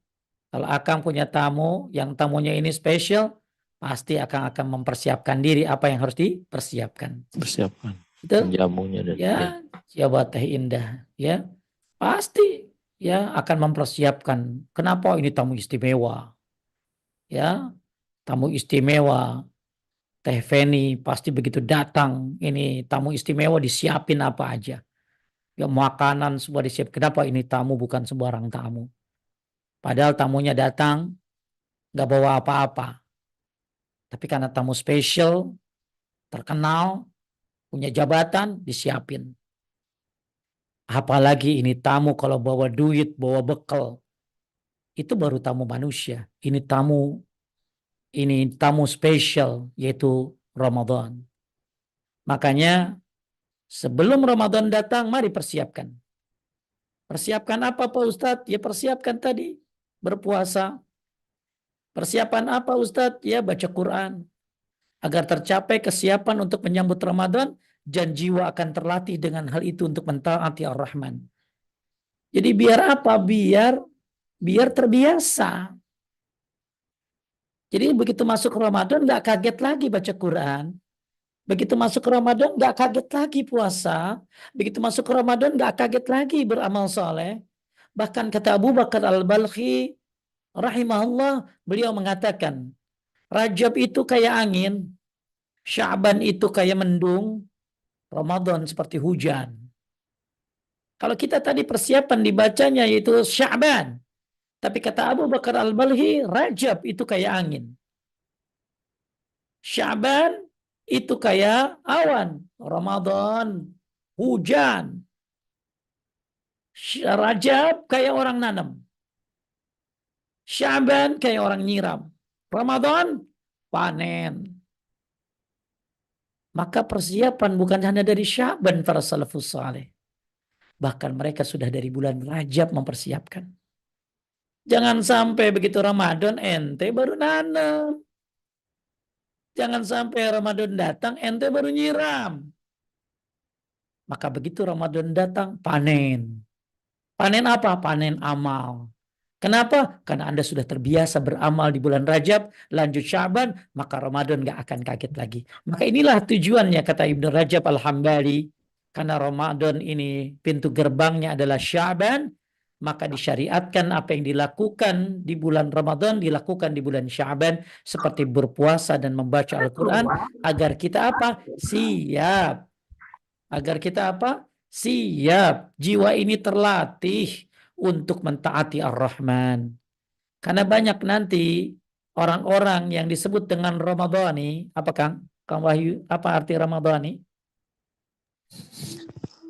kalau Akang punya tamu, yang tamunya ini spesial, pasti akan mempersiapkan diri apa yang harus dipersiapkan. Persiapkan Itu jamunya dan ya, coba teh indah, ya pasti ya akan mempersiapkan. Kenapa ini tamu istimewa? Ya, tamu istimewa. Teh Feni pasti begitu datang, ini tamu istimewa disiapin apa aja. Ya makanan semua disiap. Kenapa ini tamu bukan sembarang tamu? Padahal tamunya datang nggak bawa apa-apa. Tapi karena tamu spesial, terkenal, punya jabatan, disiapin. Apalagi ini tamu kalau bawa duit, bawa bekal, itu baru tamu manusia. Ini tamu spesial, yaitu Ramadan. Makanya sebelum Ramadan datang, mari persiapkan. Persiapkan apa Pak Ustadz? Ya persiapkan tadi, berpuasa. Persiapan apa Ustadz? Ya baca Quran. Agar tercapai kesiapan untuk menyambut Ramadan, dan jiwa akan terlatih dengan hal itu untuk mentaati Ar-Rahman. Jadi biar apa? Biar terbiasa. Jadi begitu masuk Ramadan nggak kaget lagi baca Quran. Begitu masuk Ramadan nggak kaget lagi puasa. Begitu masuk Ramadan nggak kaget lagi beramal soleh. Bahkan kata Abu Bakar Al-Balkhi rahimahullah, beliau mengatakan, Rajab itu kayak angin, Sya'ban itu kayak mendung, Ramadan seperti hujan. Kalau kita tadi persiapan dibacanya yaitu Sya'ban. Tapi kata Abu Bakar Al-Balkhi, Rajab itu kayak angin. Sya'ban itu kayak awan. Ramadan, hujan. Rajab kayak orang nanam. Sya'ban kayak orang nyiram. Ramadan, panen. Maka persiapan bukan hanya dari Sya'ban para salafus saleh. Bahkan mereka sudah dari bulan Rajab mempersiapkan. Jangan sampai begitu Ramadan ente baru nanam. Jangan sampai Ramadan datang ente baru nyiram. Maka begitu Ramadan datang panen. Panen apa? Panen amal. Kenapa? Karena Anda sudah terbiasa beramal di bulan Rajab, lanjut Syaban, maka Ramadan gak akan kaget lagi. Maka inilah tujuannya kata Ibnu Rajab Al-Hambali. Karena Ramadan ini pintu gerbangnya adalah Syaban, maka disyariatkan apa yang dilakukan di bulan Ramadan dilakukan di bulan Syaban, seperti berpuasa dan membaca Al-Quran, agar kita apa? Siap. Agar kita apa? Siap. Jiwa ini terlatih untuk mentaati Ar-Rahman. Karena banyak nanti orang-orang yang disebut dengan Ramadhani. Apa Kang? Kang Wahyu, apa arti Ramadhani?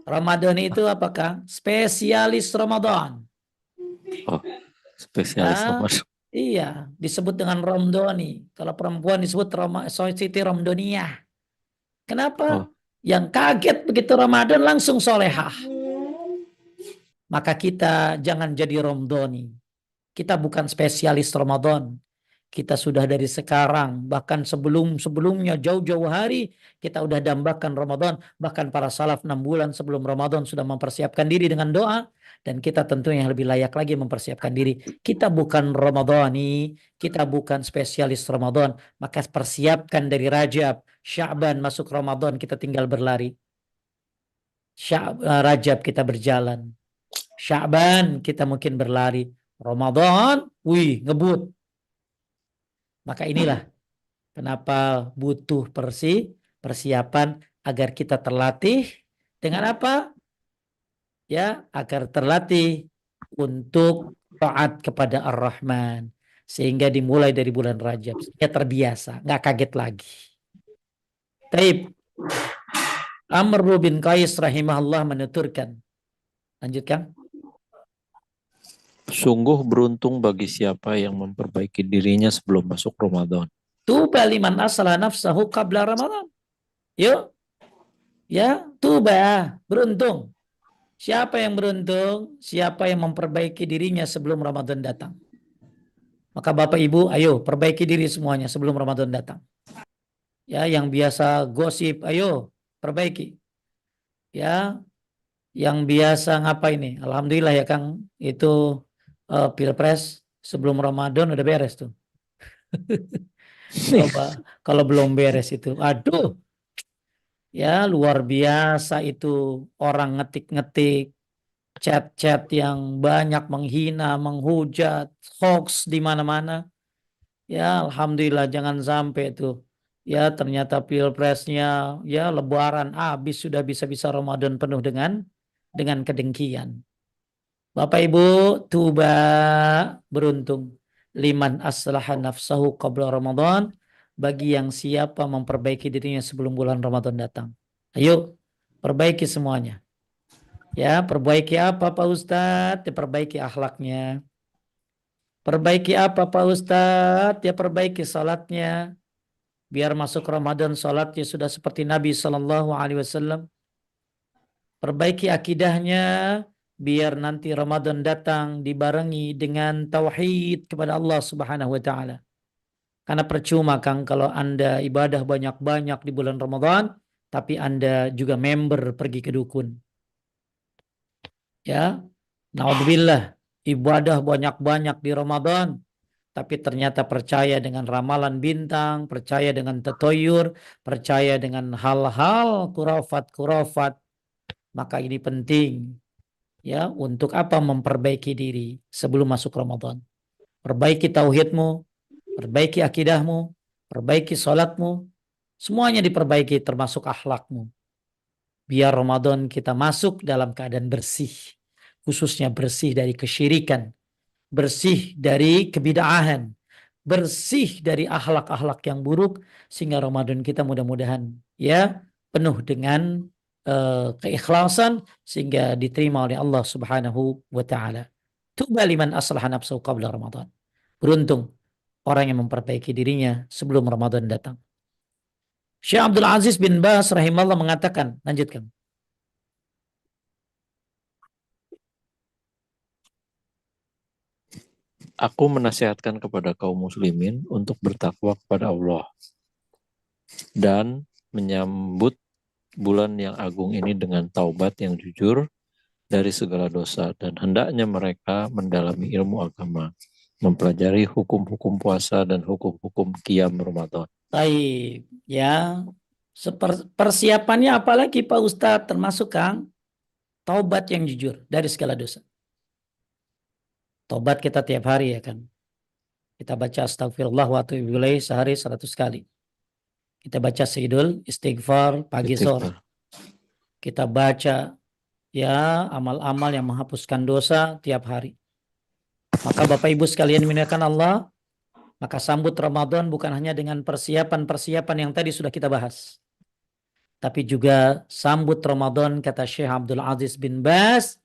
Ramadhani itu apa Kang? Spesialis Ramadan. Oh, spesialis Ramadan. Iya, disebut dengan Ramdhani. Kalau perempuan disebut Siti Ramdhaniyah. Kenapa? Oh. Yang kaget begitu Ramadan langsung solehah. Maka kita jangan jadi Ramdhani. Kita bukan spesialis Ramadan. Kita sudah dari sekarang, bahkan sebelumnya jauh-jauh hari, kita udah dambakan Ramadan. Bahkan para salaf 6 bulan sebelum Ramadan sudah mempersiapkan diri dengan doa. Dan kita tentunya yang lebih layak lagi mempersiapkan diri. Kita bukan Ramadhani, kita bukan spesialis Ramadan. Maka persiapkan dari Rajab, Sya'ban masuk Ramadan, kita tinggal berlari. Rajab kita berjalan. Sya'ban kita mungkin berlari. Ramadan, wih, ngebut. Maka inilah kenapa butuh persiapan agar kita terlatih dengan apa? Ya, agar terlatih untuk taat kepada Ar-Rahman. Sehingga dimulai dari bulan Rajab. Sehingga terbiasa, nggak kaget lagi. Taib. Amr bin Qais rahimahullah menuturkan. Lanjutkan. Sungguh beruntung bagi siapa yang memperbaiki dirinya sebelum masuk Ramadan. Tuba liman asla nafsahu qabla Ramadan. Yuk. Ya, tuba, beruntung. Siapa yang beruntung? Siapa yang memperbaiki dirinya sebelum Ramadan datang. Maka Bapak Ibu, ayo perbaiki diri semuanya sebelum Ramadan datang. Ya, yang biasa gosip, ayo perbaiki. Ya, yang biasa ngapa ini? Alhamdulillah ya Kang, itu Pilpres sebelum Ramadan udah beres tuh. Coba kalau belum beres itu, aduh, ya luar biasa itu orang ngetik-ngetik, chat-chat yang banyak menghina, menghujat, hoax di mana-mana. Ya alhamdulillah jangan sampai tuh. Ya ternyata Pilpresnya ya Lebaran habis sudah bisa-bisa Ramadan penuh dengan kedengkian. Bapak Ibu, tuba beruntung. Liman aslaha nafsahu qabla Ramadan, bagi yang siapa memperbaiki dirinya sebelum bulan Ramadan datang. Ayo, perbaiki semuanya. Ya, perbaiki apa Pak Ustadz? Ya, perbaiki akhlaknya. Perbaiki apa Pak Ustadz? Ya, perbaiki salatnya. Biar masuk Ramadan salatnya sudah seperti Nabi Sallallahu Alaihi Wasallam. Perbaiki akidahnya, biar nanti Ramadan datang dibarengi dengan tauhid kepada Allah Subhanahu Wa Taala. Karena percuma Kang kalau Anda ibadah banyak-banyak di bulan Ramadan, tapi Anda juga member pergi ke dukun. Ya, naudzubillah, ibadah banyak-banyak di Ramadan, tapi ternyata percaya dengan ramalan bintang, percaya dengan tatoyur, percaya dengan hal-hal kurafat-kurafat. Maka ini penting, ya, untuk apa? Memperbaiki diri sebelum masuk Ramadan. Perbaiki tauhidmu, perbaiki akidahmu, perbaiki salatmu, semuanya diperbaiki termasuk akhlakmu. Biar Ramadan kita masuk dalam keadaan bersih, khususnya bersih dari kesyirikan, bersih dari kebid'ahan, bersih dari akhlak-akhlak yang buruk, sehingga Ramadan kita mudah-mudahan ya penuh dengan keikhlasan sehingga diterima oleh Allah Subhanahu wa taala. Tuba liman aslaha nafsahu qabla Ramadan. Beruntung orang yang memperbaiki dirinya sebelum Ramadan datang. Syekh Abdul Aziz bin Baz rahimahullah mengatakan, lanjutkan. Aku menasihatkan kepada kaum muslimin untuk bertakwa kepada Allah dan menyambut bulan yang agung ini dengan taubat yang jujur dari segala dosa, dan hendaknya mereka mendalami ilmu agama, mempelajari hukum-hukum puasa dan hukum-hukum qiyam Ramadan. Baik, ya. Persiapannya apalagi Pak Ustadz, termasuk Kang taubat yang jujur dari segala dosa. Taubat kita tiap hari ya kan. Kita baca astagfirullah wa atubu ilaih sehari 100 kali. Kita baca Sayyidul Istighfar pagi sore. Kita baca ya amal-amal yang menghapuskan dosa tiap hari. Maka Bapak Ibu sekalian dimuliakan Allah, maka sambut Ramadan bukan hanya dengan persiapan-persiapan yang tadi sudah kita bahas, tapi juga sambut Ramadan, kata Syekh Abdul Aziz bin Baz,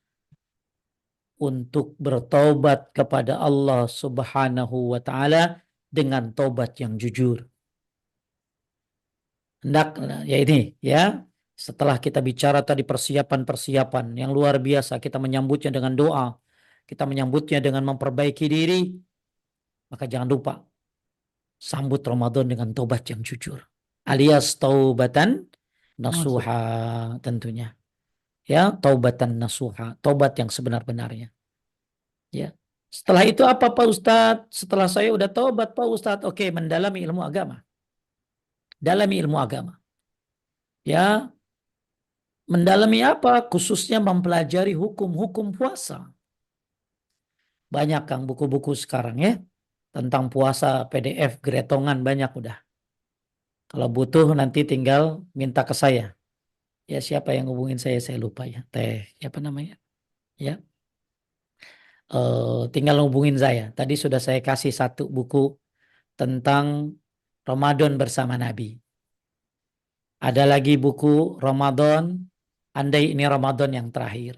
untuk bertobat kepada Allah Subhanahu wa taala dengan tobat yang jujur. Hendak ya ini ya, setelah kita bicara tadi persiapan-persiapan yang luar biasa, kita menyambutnya dengan doa, kita menyambutnya dengan memperbaiki diri, maka jangan lupa sambut Ramadan dengan tobat yang jujur, alias taubatan nasuha tentunya. Ya, taubatan nasuha, tobat yang sebenar-benarnya. Ya. Setelah itu apa Pak Ustadz? Setelah saya udah taubat Pak Ustadz, oke, mendalami ilmu agama. Dalami ilmu agama. Ya, mendalami apa? Khususnya mempelajari hukum-hukum puasa. Banyak Kang buku-buku sekarang ya, tentang puasa, PDF, gretongan banyak udah. Kalau butuh nanti tinggal minta ke saya. Ya, siapa yang hubungin saya lupa ya. Apa namanya? Ya. Tinggal hubungin saya. Tadi sudah saya kasih satu buku tentang Ramadan bersama Nabi. Ada lagi buku Ramadan, andai ini Ramadan yang terakhir.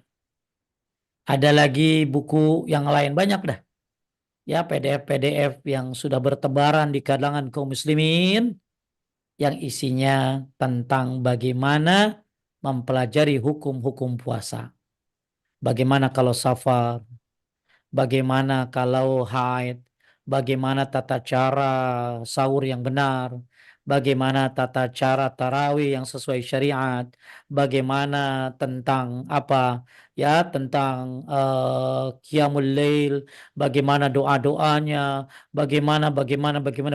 Ada lagi buku yang lain banyak dah. Ya, PDF-PDF yang sudah bertebaran di kalangan kaum muslimin yang isinya tentang bagaimana mempelajari hukum-hukum puasa. Bagaimana kalau safar, bagaimana kalau haid, bagaimana tata cara sahur yang benar, bagaimana tata cara tarawih yang sesuai syariat, bagaimana tentang apa ya, tentang qiyamul lail, bagaimana doa-doanya, bagaimana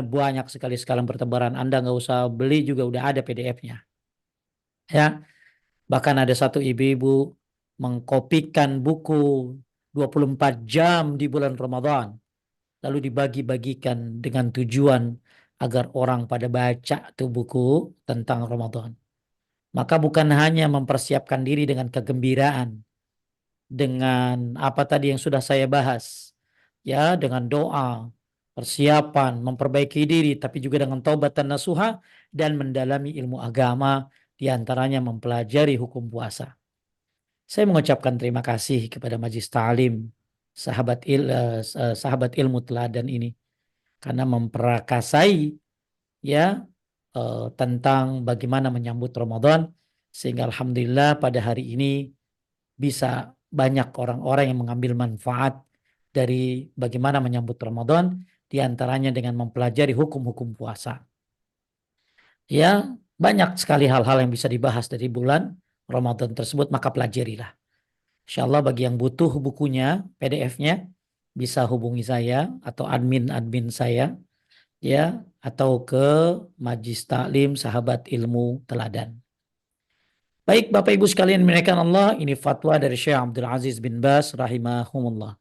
banyak sekali sekarang bertebaran. Anda nggak usah beli juga udah ada PDF-nya. Ya, bahkan ada satu ibu-ibu mengkopikan buku 24 jam di bulan Ramadan, lalu dibagi-bagikan dengan tujuan agar orang pada baca tuh buku tentang Ramadan. Maka bukan hanya mempersiapkan diri dengan kegembiraan, dengan apa tadi yang sudah saya bahas, ya, dengan doa, persiapan, memperbaiki diri, tapi juga dengan taubat dan nasuha, dan mendalami ilmu agama, diantaranya mempelajari hukum puasa. Saya mengucapkan terima kasih kepada Majelis Ta'lim, sahabat ilmu teladan ini, karena memperakasai ya tentang bagaimana menyambut Ramadan, sehingga alhamdulillah pada hari ini bisa banyak orang-orang yang mengambil manfaat dari bagaimana menyambut Ramadan, diantaranya dengan mempelajari hukum-hukum puasa. Ya, banyak sekali hal-hal yang bisa dibahas dari bulan Ramadan tersebut, maka pelajarilah. Insya Allah bagi yang butuh bukunya, PDF-nya, bisa hubungi saya atau admin-admin saya, ya, atau ke Majlis Taklim Sahabat Ilmu Teladan. Baik Bapak Ibu sekalian dimuliakan Allah, ini fatwa dari Syekh Abdul Aziz bin Baz rahimahumullah.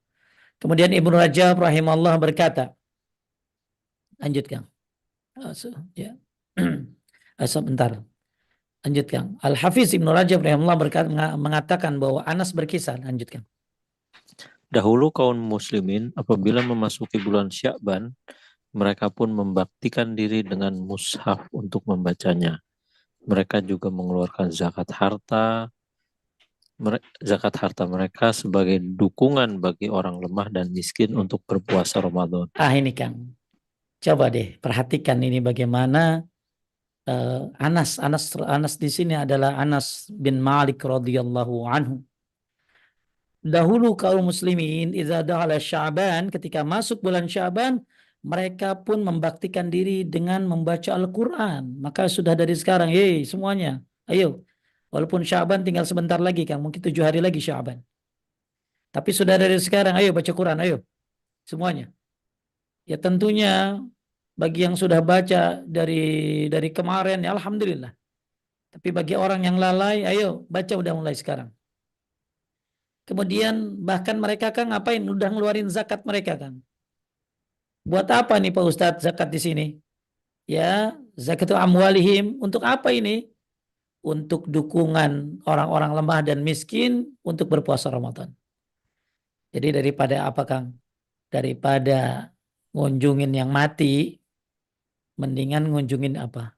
Kemudian Ibnu Rajab rahimahullah berkata, lanjutkan. Ya. Sebentar. Lanjutkan. Al-Hafiz Ibnu Rajab rahimahullah mengatakan bahwa Anas berkisah, lanjutkan. Dahulu kaum muslimin apabila memasuki bulan Sya'ban, mereka pun membaktikan diri dengan mushaf untuk membacanya. Mereka juga mengeluarkan zakat harta mereka sebagai dukungan bagi orang lemah dan miskin untuk berpuasa Ramadan. Ini Kang, coba deh perhatikan ini bagaimana Anas di sini adalah Anas bin Malik radhiyallahu anhu. Dahulu kaum muslimin idza dakhala Sya'ban, ketika masuk bulan Sya'ban, mereka pun membaktikan diri dengan membaca Al-Qur'an. Maka sudah dari sekarang, semuanya, ayo. Walaupun Sya'ban tinggal sebentar lagi kan, mungkin 7 hari lagi Sya'ban. Tapi sudah dari sekarang, ayo baca Quran, ayo. Semuanya. Ya tentunya bagi yang sudah baca dari kemarin, ya alhamdulillah. Tapi bagi orang yang lalai, ayo baca udah mulai sekarang. Kemudian bahkan mereka kan ngapain? Udah ngeluarin zakat mereka kan. Buat apa nih Pak Ustadz zakat di sini? Ya, zakat amwalihim. Untuk apa ini? Untuk dukungan orang-orang lemah dan miskin untuk berpuasa Ramadan. Jadi daripada apa Kang? Daripada ngunjungin yang mati, mendingan ngunjungin apa?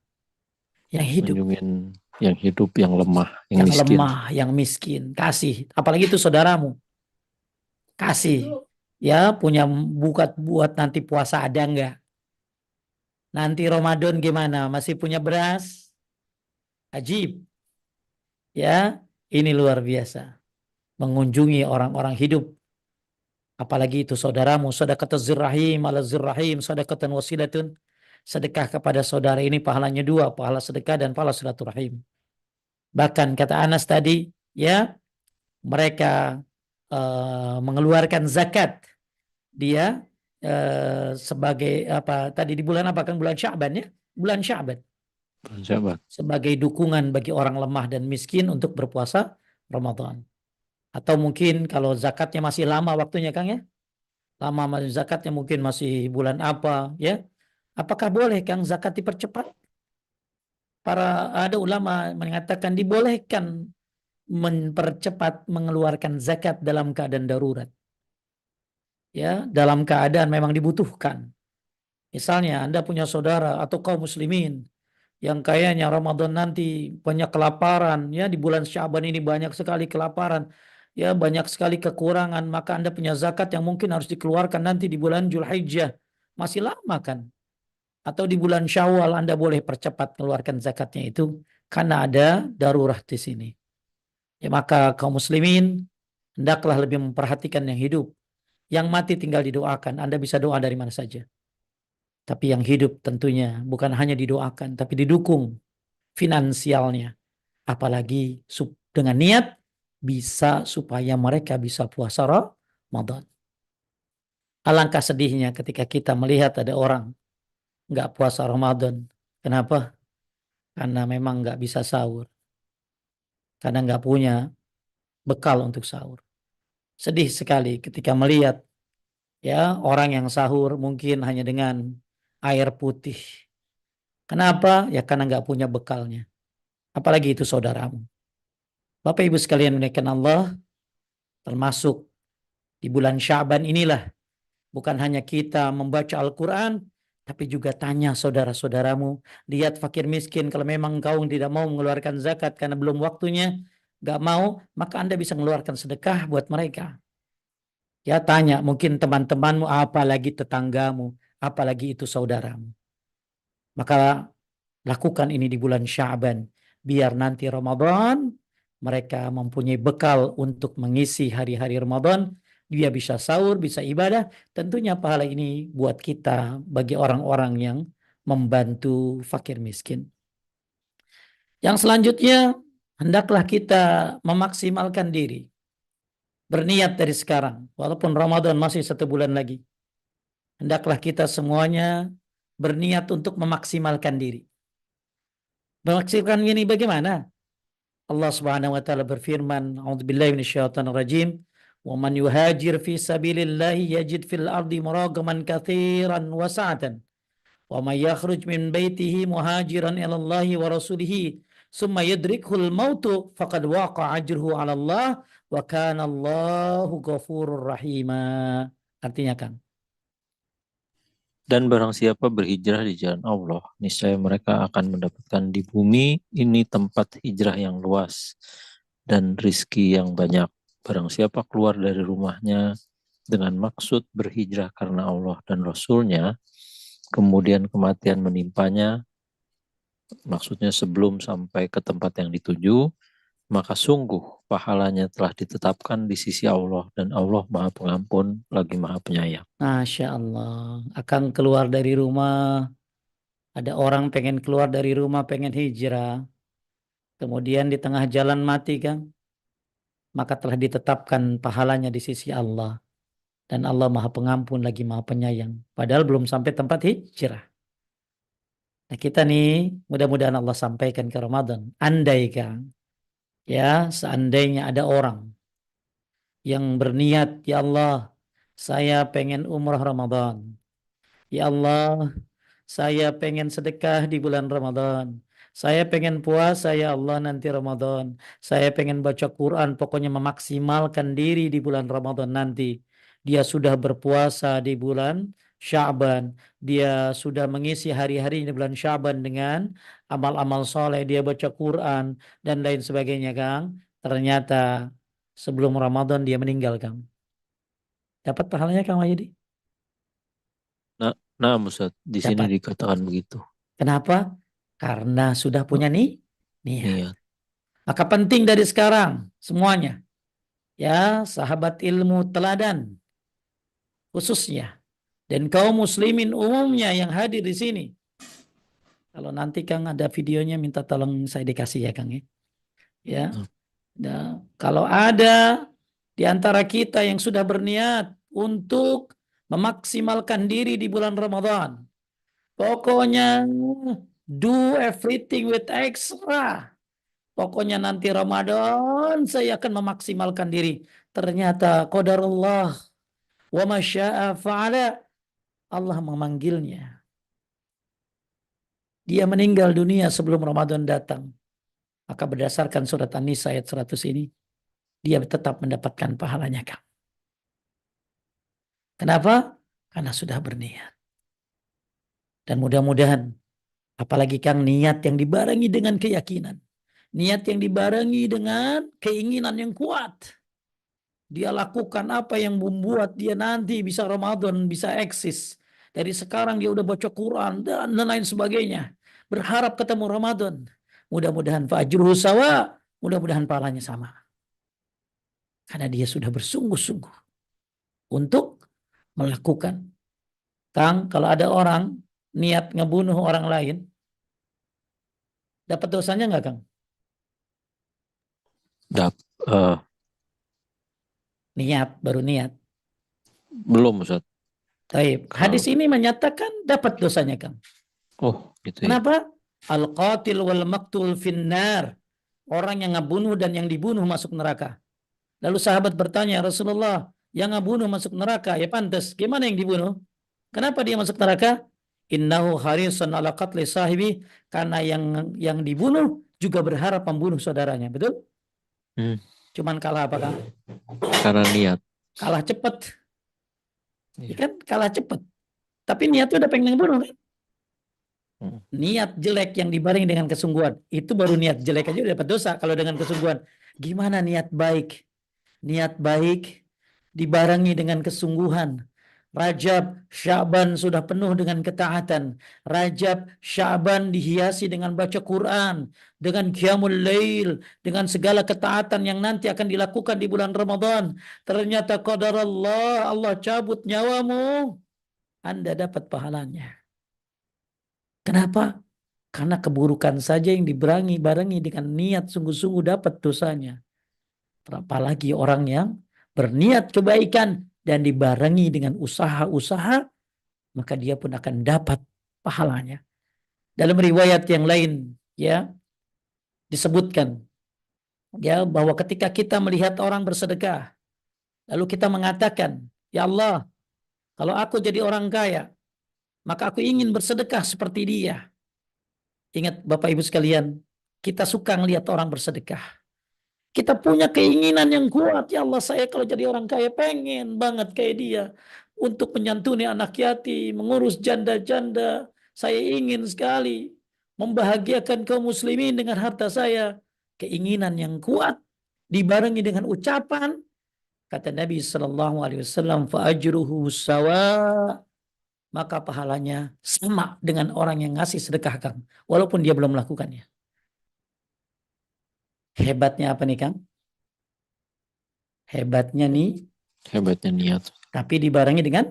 Yang hidup. Ngunjungin yang hidup, yang lemah, yang miskin. Lemah, yang miskin. Kasih. Apalagi itu saudaramu. Kasih. Ya, punya buat nanti puasa ada enggak? Nanti Ramadan gimana? Masih punya beras? Ajib. Ya, ini luar biasa. Mengunjungi orang-orang hidup. Apalagi itu saudaramu. Sadaqatuz zirrahim ala zirrahim. Sadaqatan wasilatun. Sedekah kepada saudara ini pahalanya 2. Pahala sedekah dan pahala silaturahim. Bahkan kata Anas tadi, ya, mereka mengeluarkan zakat. Dia sebagai apa tadi di bulan apa kan, bulan Sya'ban ya, bulan Sya'ban sebagai dukungan bagi orang lemah dan miskin untuk berpuasa Ramadan. Atau mungkin kalau zakatnya masih lama waktunya Kang ya, lama zakatnya mungkin masih bulan apa ya, apakah boleh Kang zakat dipercepat? Ada ulama mengatakan dibolehkan mempercepat mengeluarkan zakat dalam keadaan darurat. Ya, dalam keadaan memang dibutuhkan. Misalnya Anda punya saudara atau kaum muslimin yang kayaknya Ramadan nanti banyak kelaparan, ya di bulan Sya'ban ini banyak sekali kelaparan, ya banyak sekali kekurangan, maka Anda punya zakat yang mungkin harus dikeluarkan nanti di bulan Zulhijjah. Masih lama kan? Atau di bulan Syawal Anda boleh percepat keluarkan zakatnya itu karena ada darurat di sini. Ya, maka kaum muslimin hendaklah lebih memperhatikan yang hidup. Yang mati tinggal didoakan. Anda bisa doa dari mana saja. Tapi yang hidup tentunya bukan hanya didoakan, tapi didukung finansialnya. Apalagi dengan niat bisa supaya mereka bisa puasa Ramadan. Alangkah sedihnya ketika kita melihat ada orang nggak puasa Ramadan. Kenapa? Karena memang nggak bisa sahur. Karena nggak punya bekal untuk sahur. Sedih sekali ketika melihat ya orang yang sahur mungkin hanya dengan air putih. Kenapa? Ya karena nggak punya bekalnya. Apalagi itu saudaramu. Bapak Ibu sekalian, muliakan Allah, termasuk di bulan Sya'ban inilah Bukan hanya kita membaca Al-Quran, tapi juga tanya saudara-saudaramu. Lihat fakir miskin, kalau memang kau tidak mau mengeluarkan zakat karena belum waktunya, nggak mau, maka Anda bisa mengeluarkan sedekah buat mereka. Ya tanya, mungkin teman-temanmu, apalagi tetanggamu, apalagi itu saudaramu. Maka lakukan ini di bulan Sya'ban. Biar nanti Ramadan, mereka mempunyai bekal untuk mengisi hari-hari Ramadan. Dia bisa sahur, bisa ibadah. Tentunya pahala ini buat kita bagi orang-orang yang membantu fakir miskin. Yang selanjutnya, hendaklah kita memaksimalkan diri. Berniat dari sekarang. Walaupun Ramadan masih 1 bulan lagi. Hendaklah kita semuanya berniat untuk memaksimalkan diri. Memaksimalkan ini bagaimana? Allah Subhanahu wa taala berfirman, "A'udzubillahi minasyaitonir rajim. Wa man yuhajir fi sabilillahi yajid fil ardi muragaman katsiran wa sa'atan. Wa may yakhruj min baitihi muhajiran ila Allah wa rasulihi, summa yudrikhul mautu faqad waqa'a ajruhu 'ala Allah wa kana Allahu ghafurur rahima." Artinya kan, Dan barang siapa berhijrah di jalan Allah, niscaya mereka akan mendapatkan di bumi ini tempat hijrah yang luas dan rizki yang banyak. Barang siapa keluar dari rumahnya dengan maksud berhijrah karena Allah dan Rasulnya, kemudian kematian menimpanya, maksudnya sebelum sampai ke tempat yang dituju, maka sungguh pahalanya telah ditetapkan di sisi Allah dan Allah Maha Pengampun lagi Maha Penyayang. Masya Allah, akan keluar dari rumah. Ada orang pengen keluar dari rumah, pengen hijrah. Kemudian di tengah jalan mati kan, maka telah ditetapkan pahalanya di sisi Allah. Dan Allah Maha Pengampun lagi Maha Penyayang. Padahal belum sampai tempat hijrah. Nah kita nih, mudah-mudahan Allah sampaikan ke Ramadan. Andai kan, ya seandainya ada orang yang berniat, ya Allah, saya pengen umrah Ramadan. Ya Allah, saya pengen sedekah di bulan Ramadan. Saya pengen puasa ya Allah nanti Ramadan. Saya pengen baca Quran, pokoknya memaksimalkan diri di bulan Ramadan nanti. Dia sudah berpuasa di bulan Sya'ban. Dia sudah mengisi hari-hari di bulan Sya'ban dengan amal-amal soleh. Dia baca Quran dan lain sebagainya, Kang. Ternyata sebelum Ramadan dia meninggal, Kang. Dapat pahalanya, Kang Wahyudi? Nah, Ustaz, di sini Dapat. dikatakan begitu. Kenapa? Karena sudah punya niat. Niat. Maka penting dari sekarang semuanya, ya sahabat ilmu teladan khususnya dan kaum muslimin umumnya yang hadir di sini. Kalau nanti Kang ada videonya minta tolong saya dikasih ya Kang ya. Ya. Nah, kalau ada di antara kita yang sudah berniat untuk memaksimalkan diri di bulan Ramadan, pokoknya do everything with extra. Pokoknya nanti Ramadan saya akan memaksimalkan diri. Ternyata qadarullah wa masya'a fa'ala. Allah memanggilnya. Dia meninggal dunia sebelum Ramadan datang. Maka berdasarkan surat An-Nisa ayat 100 ini, dia tetap mendapatkan pahalanya, Kang. Kenapa? Karena sudah berniat. Dan mudah-mudahan, apalagi Kang, niat yang dibarengi dengan keyakinan. Niat yang dibarengi dengan keinginan yang kuat. Dia lakukan apa yang membuat dia nanti bisa Ramadan, bisa eksis. Dari sekarang dia udah baca Quran dan lain sebagainya. Berharap ketemu Ramadan. Mudah-mudahan fa'ajruhu sawa. Mudah-mudahan pahalanya sama. Karena dia sudah bersungguh-sungguh untuk melakukan. Kang, kalau ada orang niat ngebunuh orang lain, dapat dosanya nggak, Kang? Dap, eh, Niat, baru niat. belum, Ustaz. Taib. Hadis ini menyatakan dapat dosanya, Kang. Oh, gitu ya. Kenapa? Al-qatil wal maktul finnar. Orang yang ngebunuh dan yang dibunuh masuk neraka. Lalu sahabat bertanya, Rasulullah, yang ngebunuh masuk neraka, ya pantas. Gimana yang dibunuh? Kenapa dia masuk neraka? Innahu harisun ala qatli sahibi. Karena yang dibunuh juga berharap membunuh saudaranya. Betul? Hmm, Cuman kalah apa, Kang? karena niat. Kalah cepat. Ya kan kalah cepat. Tapi niatnya udah pengen bunuh kan? Niat jelek yang dibarengi dengan kesungguhan. Itu baru niat jelek aja udah dapat dosa kalau dengan kesungguhan. Gimana niat baik? Niat baik dibarengi dengan kesungguhan. Rajab, Sya'ban sudah penuh dengan ketaatan. Rajab, Sya'ban dihiasi dengan baca Quran, dengan qiyamul lail, dengan segala ketaatan yang nanti akan dilakukan di bulan Ramadan. Ternyata qadar Allah cabut nyawamu, Anda dapat pahalanya. Kenapa? Karena keburukan saja yang barengi dengan niat sungguh-sungguh dapat dosanya. Apalagi orang yang berniat kebaikan dan dibarengi dengan usaha-usaha, maka dia pun akan dapat pahalanya. Dalam riwayat yang lain, ya, disebutkan ya bahwa ketika kita melihat orang bersedekah, lalu kita mengatakan, "Ya Allah, kalau aku jadi orang kaya, maka aku ingin bersedekah seperti dia." Ingat Bapak Ibu sekalian, kita suka melihat orang bersedekah. Kita punya keinginan yang kuat. Ya Allah, saya kalau jadi orang kaya pengen banget kayak dia. Untuk menyantuni anak yatim, mengurus janda-janda. Saya ingin sekali membahagiakan kaum muslimin dengan harta saya. Keinginan yang kuat dibarengi dengan ucapan. Kata Nabi SAW, "Fa'ajruhu sawa." Maka pahalanya sama dengan orang yang ngasih sedekah, Kang. Walaupun dia belum melakukannya. Hebatnya apa nih, Kang? Hebatnya nih, Hebatnya niat tapi dibarengi dengan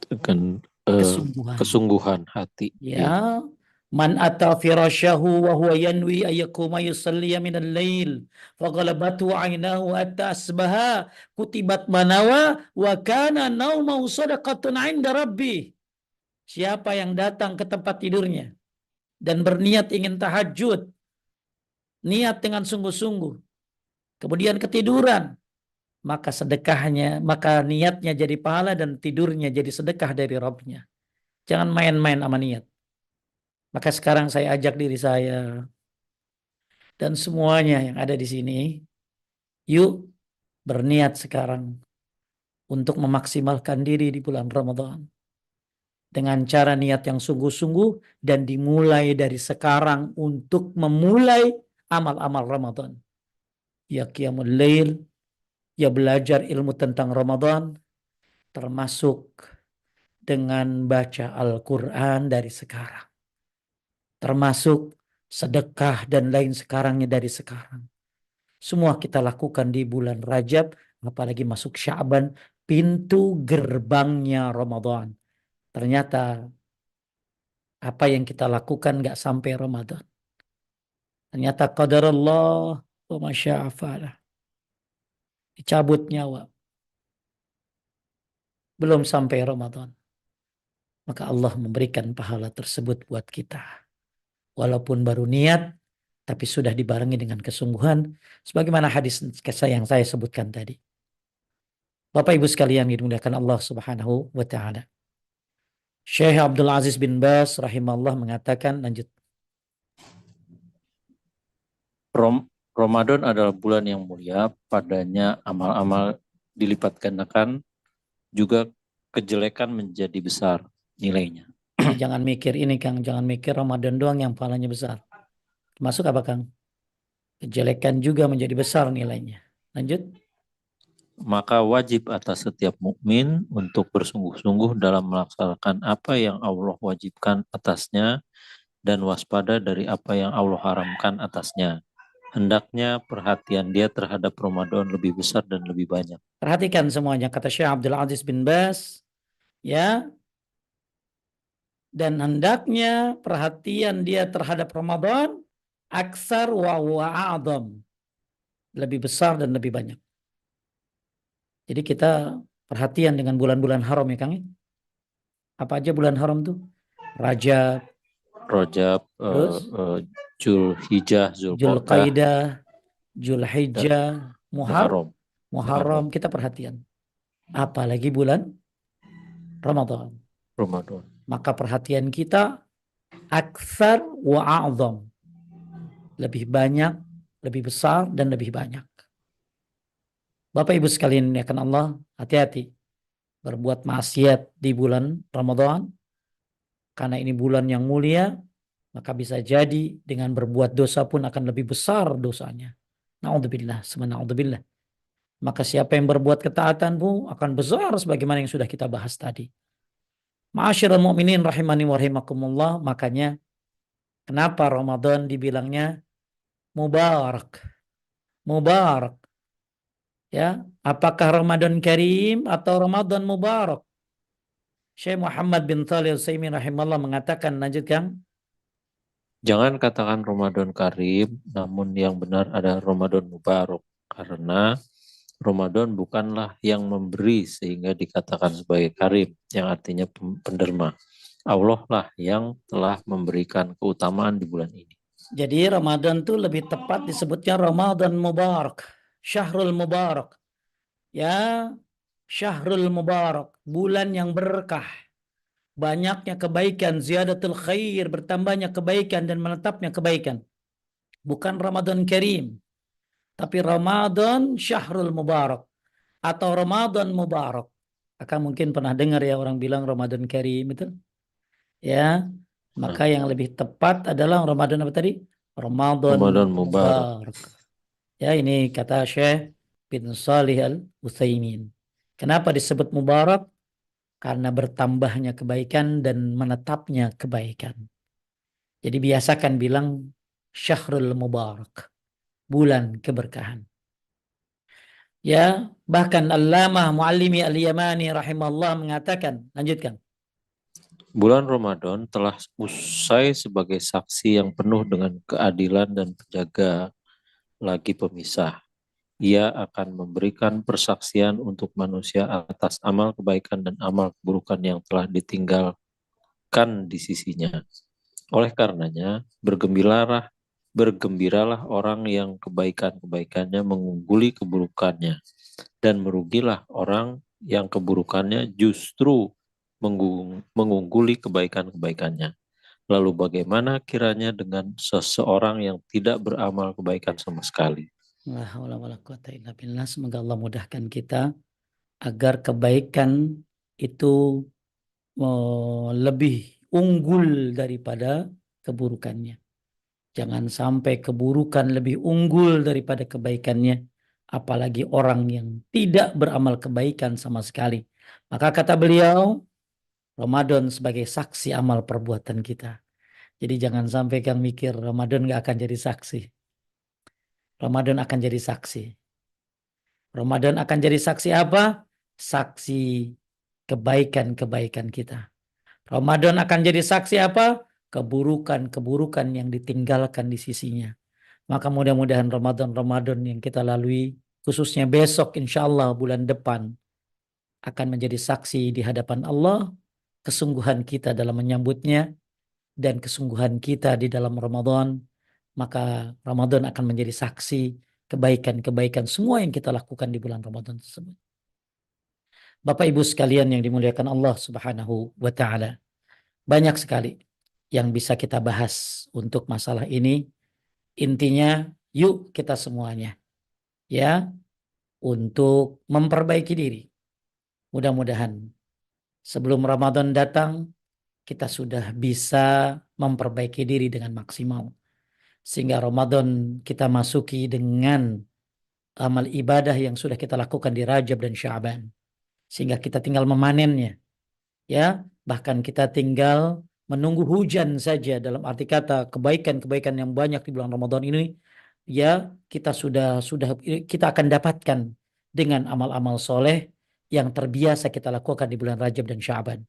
dengan kesungguhan. kesungguhan hati. Ya, man ata firasyahu wa huwa yanwi ayyakuma yusalliya min al-lail faghalabatu 'ainahu hatta asbaha kutibat manawa wa kana naumahu sadaqatun 'inda rabbih. Siapa yang datang ke tempat tidurnya dan berniat ingin tahajud, niat dengan sungguh-sungguh, kemudian ketiduran, maka sedekahnya, maka niatnya jadi pahala dan tidurnya jadi sedekah dari Rabbnya. Jangan main-main sama niat. Maka sekarang saya ajak diri saya dan semuanya yang ada di sini, yuk berniat sekarang untuk memaksimalkan diri di bulan Ramadan. Dengan cara niat yang sungguh-sungguh dan dimulai dari sekarang untuk memulai amal-amal Ramadan. Ya qiyamul lail, ya belajar ilmu tentang Ramadan, termasuk dengan baca Al-Quran dari sekarang. Termasuk sedekah dan lain sekarangnya dari sekarang. Semua kita lakukan di bulan Rajab, apalagi masuk Sya'ban, pintu gerbangnya Ramadan. Ternyata apa yang kita lakukan gak sampai Ramadan. Ternyata qadarullah wa masya'afa'ala. Dicabut nyawa. Belum sampai Ramadan. Maka Allah memberikan pahala tersebut buat kita. Walaupun baru niat, tapi sudah dibarengi dengan kesungguhan. Sebagaimana hadis yang saya sebutkan tadi. Bapak Ibu sekalian dimuliakan Allah Subhanahu wa Ta'ala. Syekh Abdul Aziz bin Bas rahimahullah mengatakan, lanjut. Ramadan adalah bulan yang mulia, padanya amal-amal dilipat gandakan, juga kejelekan menjadi besar nilainya. Jadi jangan mikir ini Kang, jangan mikir Ramadan doang yang pahalanya besar. Masuk apa Kang? Kejelekan juga menjadi besar nilainya. Lanjut. Maka wajib atas setiap mukmin untuk bersungguh-sungguh dalam melaksanakan apa yang Allah wajibkan atasnya dan waspada dari apa yang Allah haramkan atasnya. Hendaknya perhatian dia terhadap Ramadan lebih besar dan lebih banyak. Perhatikan semuanya, kata Syekh Abdul Aziz bin Bas, ya. Dan hendaknya perhatian dia terhadap Ramadan aksar wa a'adham. Lebih besar dan lebih banyak. Jadi kita perhatian dengan bulan-bulan haram ya Kang. Apa aja bulan haram tuh? Rajab, Rajab, Zulhijjah, Zulqa'dah, Zulqaidah, Zulhijjah, Muharram. Muharram kita perhatian. Apalagi bulan Ramadan. Maka perhatian kita aksar wa a'zam. Lebih banyak, lebih besar dan lebih banyak. Bapak Ibu sekalian ya kan Allah, hati-hati. berbuat maksiat di bulan Ramadan, karena ini bulan yang mulia, maka bisa jadi dengan berbuat dosa pun akan lebih besar dosanya. Na'udzubillah, semana'udzubillah. Maka siapa yang berbuat ketaatan pun akan besar sebagaimana yang sudah kita bahas tadi. Ma'asyiral mu'minin rahimani wa rahimakumullah, makanya kenapa Ramadan dibilangnya mubarak? Mubarak. Ya, apakah Ramadan Karim atau Ramadan Mubarak? Syekh Muhammad bin Shalih Al-Utsaimin rahimahullah mengatakan, lanjutkan. Jangan katakan Ramadan Karim, namun yang benar ada Ramadan Mubarak. Karena Ramadan bukanlah yang memberi sehingga dikatakan sebagai Karim, yang artinya penderma. Allah lah yang telah memberikan keutamaan di bulan ini. Jadi Ramadan itu lebih tepat disebutnya Ramadan Mubarak. Syahrul Mubarak. Ya, Syahrul Mubarak. Bulan yang berkah. Banyaknya kebaikan, ziyadatul khair, bertambahnya kebaikan dan menetapnya kebaikan. Bukan Ramadan Karim, tapi Ramadan Syahrul Mubarak atau Ramadan Mubarak. Akan mungkin pernah dengar ya orang bilang Ramadan Karim itu. Ya, maka yang lebih tepat adalah Ramadan apa tadi? Ramadan Ramadan Mubarak. Mubarak. Ya, ini kata Syekh bin Shalih Al-Utsaimin. Kenapa disebut Mubarak? Karena bertambahnya kebaikan dan menetapnya kebaikan. Jadi biasakan bilang Syahrul Mubarak, bulan keberkahan. Ya, bahkan Allamah Muallimi Al-Yamani rahimahullah mengatakan, lanjutkan. Bulan Ramadan telah usai sebagai saksi yang penuh dengan keadilan dan penjaga lagi pemisah. Ia akan memberikan persaksian untuk manusia atas amal kebaikan dan amal keburukan yang telah ditinggalkan di sisinya. Oleh karenanya, bergembiralah orang yang kebaikan-kebaikannya mengungguli keburukannya, dan merugilah orang yang keburukannya justru mengungguli kebaikan-kebaikannya. Lalu bagaimana kiranya dengan seseorang yang tidak beramal kebaikan sama sekali? Semoga Allah mudahkan kita agar kebaikan itu lebih unggul daripada keburukannya. Jangan sampai keburukan lebih unggul daripada kebaikannya. Apalagi orang yang tidak beramal kebaikan sama sekali. Maka kata beliau, Ramadan sebagai saksi amal perbuatan kita. Jadi jangan sampai kang mikir Ramadan gak akan jadi saksi. Ramadan akan jadi saksi. Ramadan akan jadi saksi apa? Saksi kebaikan-kebaikan kita. Ramadan akan jadi saksi apa? Keburukan-keburukan yang ditinggalkan di sisinya. Maka mudah-mudahan Ramadan yang kita lalui, khususnya besok insya Allah bulan depan, akan menjadi saksi di hadapan Allah, kesungguhan kita dalam menyambutnya, dan kesungguhan kita di dalam Ramadan. Maka Ramadan akan menjadi saksi kebaikan-kebaikan semua yang kita lakukan di bulan Ramadan tersebut. Bapak Ibu sekalian yang dimuliakan Allah Subhanahu wa Ta'ala, banyak sekali yang bisa kita bahas untuk masalah ini. Intinya, yuk kita semuanya ya untuk memperbaiki diri. Mudah-mudahan sebelum Ramadan datang kita sudah bisa memperbaiki diri dengan maksimal, sehingga Ramadan kita masuki dengan amal ibadah yang sudah kita lakukan di Rajab dan Sya'ban, sehingga kita tinggal memanennya. Ya, bahkan kita tinggal menunggu hujan saja, dalam arti kata kebaikan-kebaikan yang banyak di bulan Ramadan ini ya kita sudah kita akan dapatkan dengan amal-amal soleh yang terbiasa kita lakukan di bulan Rajab dan Sya'ban,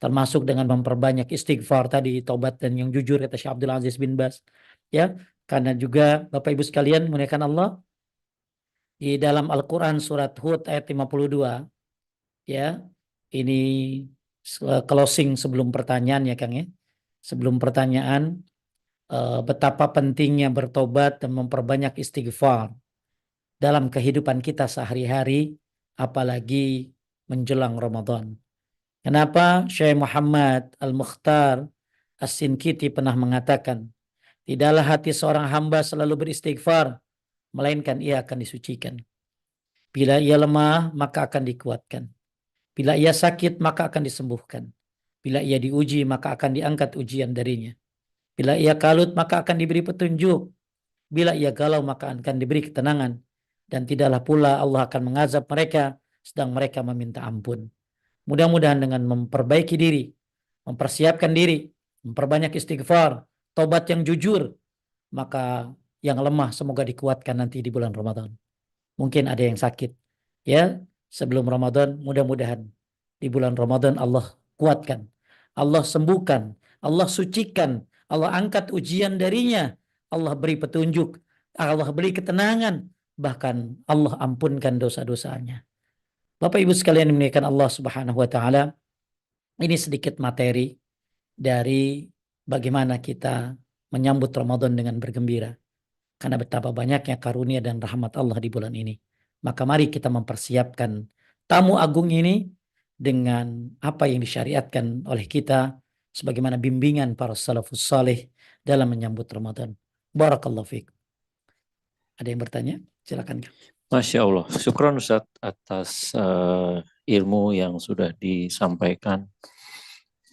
termasuk dengan memperbanyak istighfar tadi, taubat dan yang jujur, kata Syekh Abdul Aziz bin Baz. Ya, karena juga Bapak Ibu sekalian muliakan Allah, di dalam Al-Quran surat Hud ayat 52, ya ini closing sebelum pertanyaan ya Kang ya. Sebelum pertanyaan, betapa pentingnya bertobat dan memperbanyak istighfar dalam kehidupan kita sehari-hari, apalagi menjelang Ramadan. Kenapa? Syekh Muhammad Al-Mukhtar As-Sinkiti pernah mengatakan, tidaklah hati seorang hamba selalu beristighfar, melainkan ia akan disucikan. Bila ia lemah, maka akan dikuatkan. Bila ia sakit maka akan disembuhkan. Bila ia diuji maka akan diangkat ujian darinya. Bila ia kalut maka akan diberi petunjuk. Bila ia galau maka akan diberi ketenangan. Dan tidaklah pula Allah akan mengazab mereka sedang mereka meminta ampun. Mudah-mudahan dengan memperbaiki diri, mempersiapkan diri, memperbanyak istighfar, tobat yang jujur, maka yang lemah semoga dikuatkan nanti di bulan Ramadan. Mungkin ada yang sakit, ya, sebelum Ramadan, mudah-mudahan di bulan Ramadan Allah kuatkan, Allah sembuhkan, Allah sucikan, Allah angkat ujian darinya, Allah beri petunjuk, Allah beri ketenangan, bahkan Allah ampunkan dosa-dosanya. Bapak Ibu sekalian yang dimuliakan Allah Subhanahu wa taala, ini sedikit materi dari bagaimana kita menyambut Ramadan dengan bergembira. Karena betapa banyaknya karunia dan rahmat Allah di bulan ini. Maka mari kita mempersiapkan tamu agung ini dengan apa yang disyariatkan oleh kita sebagaimana bimbingan para salafus saleh dalam menyambut Ramadan. Barakallahu fiik. Ada yang bertanya? Silakan. Masya Allah, syukron Ustaz atas ilmu yang sudah disampaikan.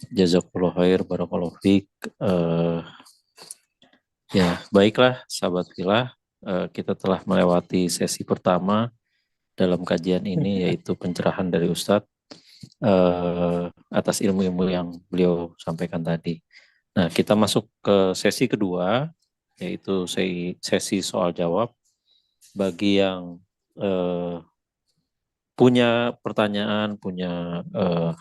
Jazakallah khair, barakallahu fiik. Ya, baiklah sahabat filah, kita telah melewati sesi pertama dalam kajian ini yaitu pencerahan dari Ustadz atas ilmu-ilmu yang beliau sampaikan tadi. Nah, kita masuk ke sesi kedua yaitu sesi soal jawab. Bagi yang punya pertanyaan, punya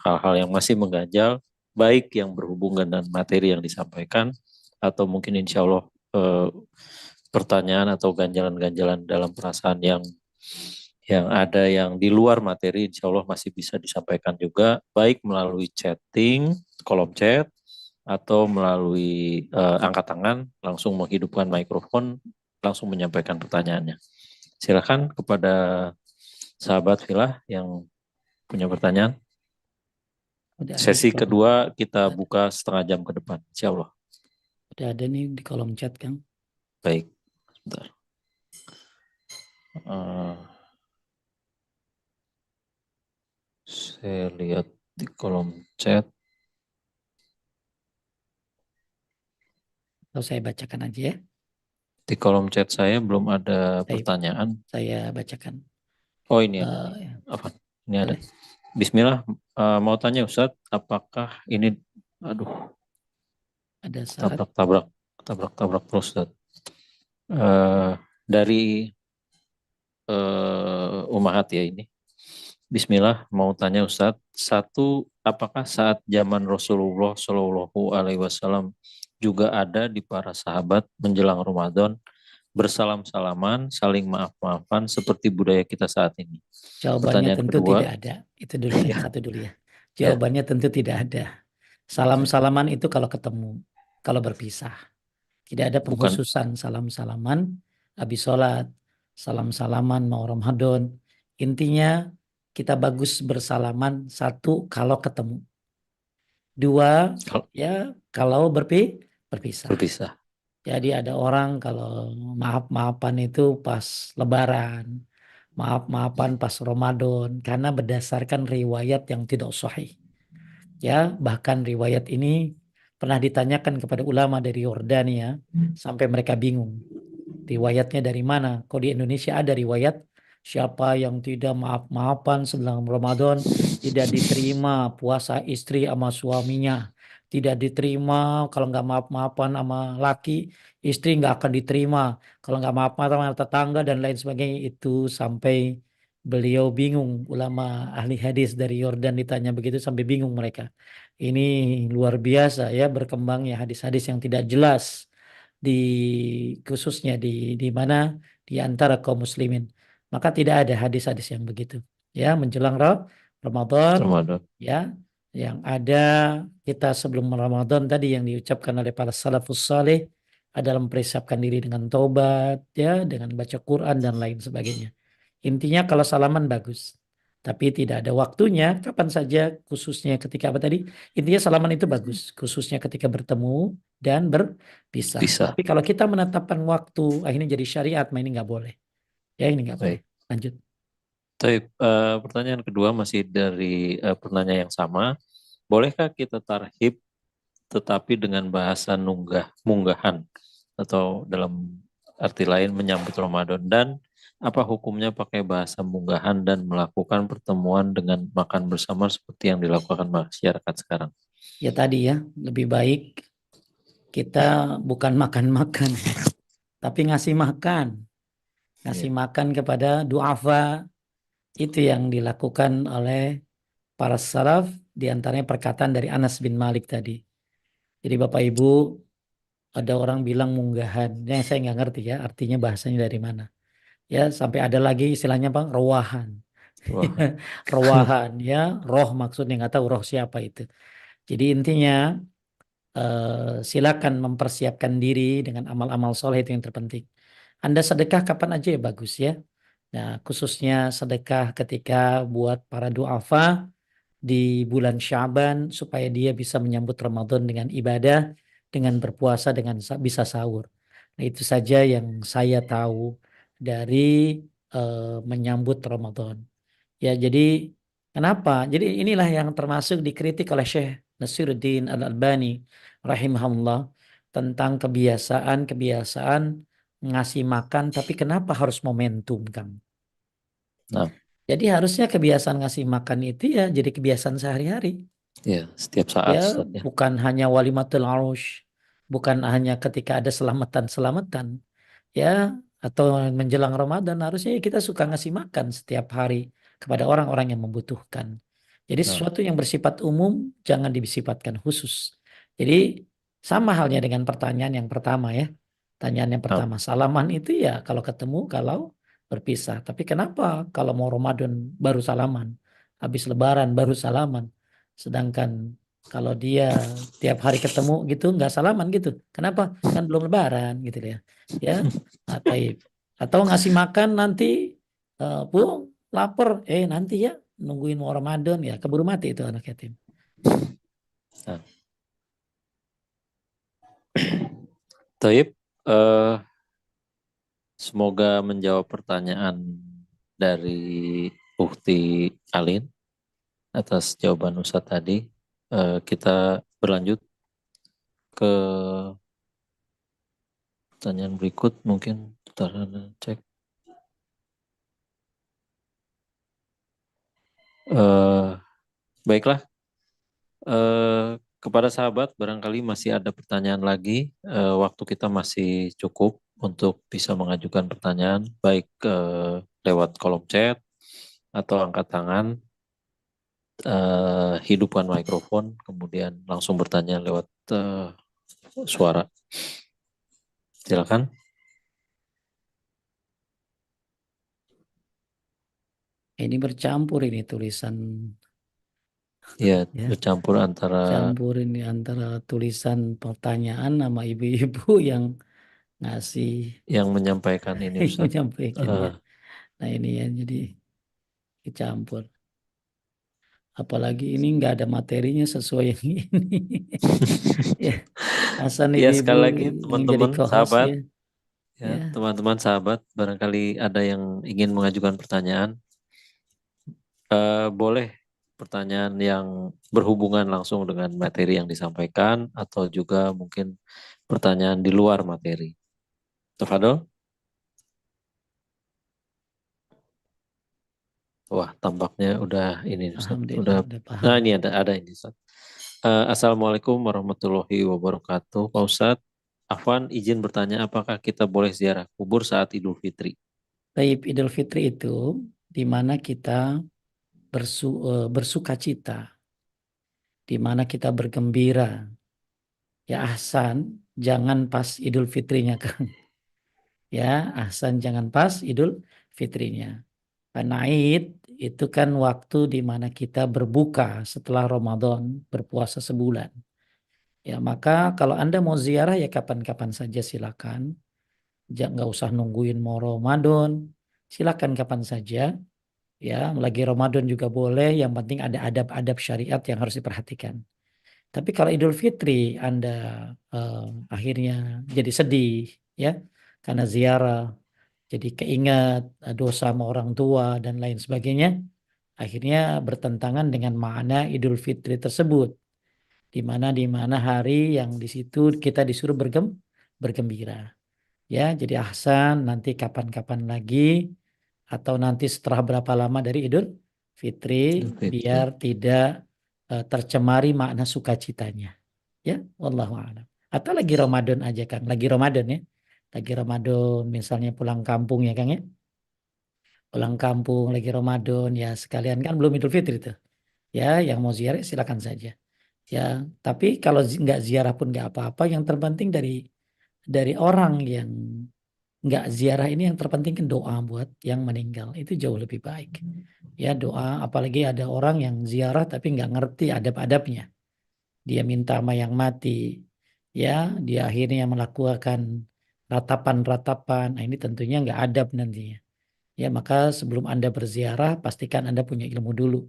hal-hal yang masih mengganjal, baik yang berhubungan dengan materi yang disampaikan atau mungkin insya Allah pertanyaan atau ganjalan-ganjalan dalam perasaan yang ada yang di luar materi, insya Allah masih bisa disampaikan juga, baik melalui chatting, kolom chat, atau melalui angkat tangan, langsung menghidupkan mikrofon, langsung menyampaikan pertanyaannya. Silakan kepada sahabat filah yang punya pertanyaan. Sesi kedua kita buka setengah jam ke depan, insya Allah. Udah ada nih di kolom chat, Kang. Baik, sebentar. Saya lihat di kolom chat. Atau saya bacakan aja ya. Di kolom chat saya belum ada pertanyaan. Saya bacakan. Oh ini ada. Apa? Ini boleh. Ada. Bismillah, mau tanya Ustadz, apakah ini, ada saat tabrak terus Ustadz. Dari Umahat ya ini. Bismillah, mau tanya Ustadz, satu, apakah saat zaman Rasulullah Shallallahu Alaihi Wasallam juga ada di para sahabat menjelang Ramadan bersalam-salaman, saling maaf-maafan seperti budaya kita saat ini? Jawabannya tentu kedua, tidak ada. Itu dulu ya, satu dulu ya. Jawabannya tentu tidak ada. Salam-salaman itu kalau ketemu, kalau berpisah. Tidak ada pengkhususan salam-salaman habis sholat, salam-salaman mau Ramadan. Intinya kita bagus bersalaman, satu kalau ketemu. Dua, ya kalau berpisah. Jadi ada orang kalau maaf-maafan itu pas Lebaran, maaf-maafan pas Ramadan, karena berdasarkan riwayat yang tidak sahih. Ya, bahkan riwayat ini pernah ditanyakan kepada ulama dari Yordania sampai mereka bingung. Riwayatnya dari mana? Kok di Indonesia ada riwayat siapa yang tidak maaf-maafan sebelum Ramadan tidak diterima puasa istri sama suaminya. Tidak diterima kalau nggak maaf-maafan sama laki, istri nggak akan diterima. Kalau nggak maaf-maafan sama tetangga dan lain sebagainya, itu sampai beliau bingung. Ulama ahli hadis dari Yordan ditanya begitu sampai bingung mereka. Ini luar biasa ya berkembangnya hadis-hadis yang tidak jelas di khususnya di mana di antara kaum muslimin. Maka tidak ada hadis-hadis yang begitu. Ya, menjelang Ramadan. Ya, yang ada kita sebelum Ramadan tadi yang diucapkan oleh para salafus saleh adalah mempersiapkan diri dengan taubat, ya, dengan baca Quran dan lain sebagainya. Intinya kalau salaman bagus, tapi tidak ada waktunya, kapan saja, khususnya ketika apa tadi? Intinya salaman itu bagus, khususnya ketika bertemu dan berpisah. Tapi kalau kita menetapkan waktu, akhirnya jadi syariat, ini nggak boleh. Ya, ini nggak boleh. Lanjut. Baik, pertanyaan kedua masih dari penanya yang sama. Bolehkah kita tarhib tetapi dengan bahasa munggahan atau dalam arti lain menyambut Ramadan, dan apa hukumnya pakai bahasa munggahan dan melakukan pertemuan dengan makan bersama seperti yang dilakukan masyarakat sekarang? Ya tadi ya, lebih baik kita bukan makan-makan, tapi ngasih makan. Ngasih Iya. makan kepada duafa, itu yang dilakukan oleh para salaf, diantaranya perkataan dari Anas bin Malik tadi. Jadi Bapak Ibu, ada orang bilang munggahan, yang saya nggak ngerti ya artinya bahasanya dari mana. Ya sampai ada lagi istilahnya Bang, rowahan. Wah, Rowahan ya, roh maksudnya nggak tahu roh siapa itu. Jadi intinya silakan mempersiapkan diri dengan amal-amal soleh, itu yang terpenting. Anda sedekah kapan aja ya bagus ya. Nah, khususnya sedekah ketika buat para duafa di bulan Syaban supaya dia bisa menyambut Ramadan dengan ibadah, dengan berpuasa, dengan bisa sahur. Nah, itu saja yang saya tahu dari menyambut Ramadan. Ya, jadi kenapa? Jadi inilah yang termasuk dikritik oleh Syekh Nasiruddin Al-Albani rahimahullah tentang kebiasaan-kebiasaan ngasih makan, tapi kenapa harus momentum, Kang? nah, Jadi harusnya kebiasaan ngasih makan itu ya jadi kebiasaan sehari-hari. ya setiap Ya, saat Ustaz, ya. bukan hanya walimatul arush, bukan hanya ketika ada selamatan-selamatan. Ya, atau menjelang Ramadan harusnya kita suka ngasih makan setiap hari kepada orang-orang yang membutuhkan. Jadi Nah, sesuatu yang bersifat umum jangan disifatkan khusus. Jadi sama halnya dengan pertanyaan yang pertama ya. Pertanyaan yang nah, pertama, salaman itu ya kalau ketemu, kalau berpisah. Tapi kenapa kalau mau Ramadan baru salaman, habis Lebaran baru salaman, sedangkan kalau dia tiap hari ketemu gitu nggak salaman gitu. Kenapa? Kan belum Lebaran gitu ya. Ya, atau atau ngasih makan nanti, Bu lapar, nanti ya nungguin mau Ramadan, ya keburu mati itu anak yatim. nah. Taib, eh, semoga menjawab pertanyaan dari Ukti Alin atas jawaban Ustadz tadi. Kita berlanjut ke pertanyaan berikut, mungkin bentar, cek. Eh, Baiklah, kepada sahabat barangkali masih ada pertanyaan lagi. Waktu kita masih cukup untuk bisa mengajukan pertanyaan, baik lewat kolom chat atau angkat tangan, hidupkan mikrofon, kemudian langsung bertanya lewat suara. Silakan. Ini bercampur ini tulisan Ya, ya, bercampur antara campur ini antara tulisan pertanyaan sama ibu-ibu yang ngasih yang menyampaikan ini, Ustadz. menyampaikan Eh, ya. Nah ini ya jadi dicampur. Apalagi ini nggak ada materinya sesuai yang ini. Ya, Hasan ya, ibu-ibu sekali lagi yang jadi teman-teman, co-host sahabat, ya. ya, Ya, teman-teman sahabat, barangkali ada yang ingin mengajukan pertanyaan, boleh pertanyaan yang berhubungan langsung dengan materi yang disampaikan atau juga mungkin pertanyaan di luar materi. Tafadol. Wah, tampaknya udah ini Ustaz, alhamdulillah udah. udah Nah, paham. ini ada ini Ustaz. Assalamualaikum warahmatullahi wabarakatuh. Pak Ustadz, Afwan izin bertanya apakah kita boleh ziarah kubur saat Idul Fitri? Taib Idul Fitri itu di mana kita bersuka cita, di mana kita bergembira. Ya ahsan, jangan pas Idul Fitrinya Kang. Ya ahsan, jangan pas Idul Fitrinya. Karena Id itu kan waktu di mana kita berbuka setelah Ramadan, berpuasa sebulan. Ya maka kalau Anda mau ziarah ya kapan-kapan saja silakan. Jangan, nggak usah nungguin mau Ramadan. Silakan kapan saja. Ya, lagi Ramadan juga boleh. Yang penting ada adab-adab syariat yang harus diperhatikan. Tapi kalau Idul Fitri Anda eh, akhirnya jadi sedih, ya, karena ziarah. jadi keingat dosa sama orang tua dan lain sebagainya, akhirnya bertentangan dengan makna Idul Fitri tersebut, di mana hari yang di situ kita disuruh bergembira. Ya, jadi Ahsan nanti kapan-kapan lagi atau nanti setelah berapa lama dari Idul Fitri Idul Fitri. biar tidak tercemari makna sukacitanya. Ya, wallahu a'lam. Atau lagi Ramadan aja Kang, lagi Ramadan ya. Lagi Ramadan misalnya pulang kampung ya Kang ya. Pulang kampung lagi Ramadan ya sekalian kan belum Idul Fitri tuh. Ya, yang mau ziarah silakan saja. Ya, tapi kalau nggak ziarah pun nggak apa-apa. Yang terpenting dari orang yang nggak ziarah ini yang terpenting kan doa buat yang meninggal itu jauh lebih baik. Ya doa, apalagi ada orang yang ziarah tapi nggak ngerti adab-adabnya. Dia minta sama yang mati, ya dia akhirnya melakukan ratapan-ratapan. Nah, ini tentunya nggak adab nantinya. Ya maka sebelum Anda berziarah pastikan Anda punya ilmu dulu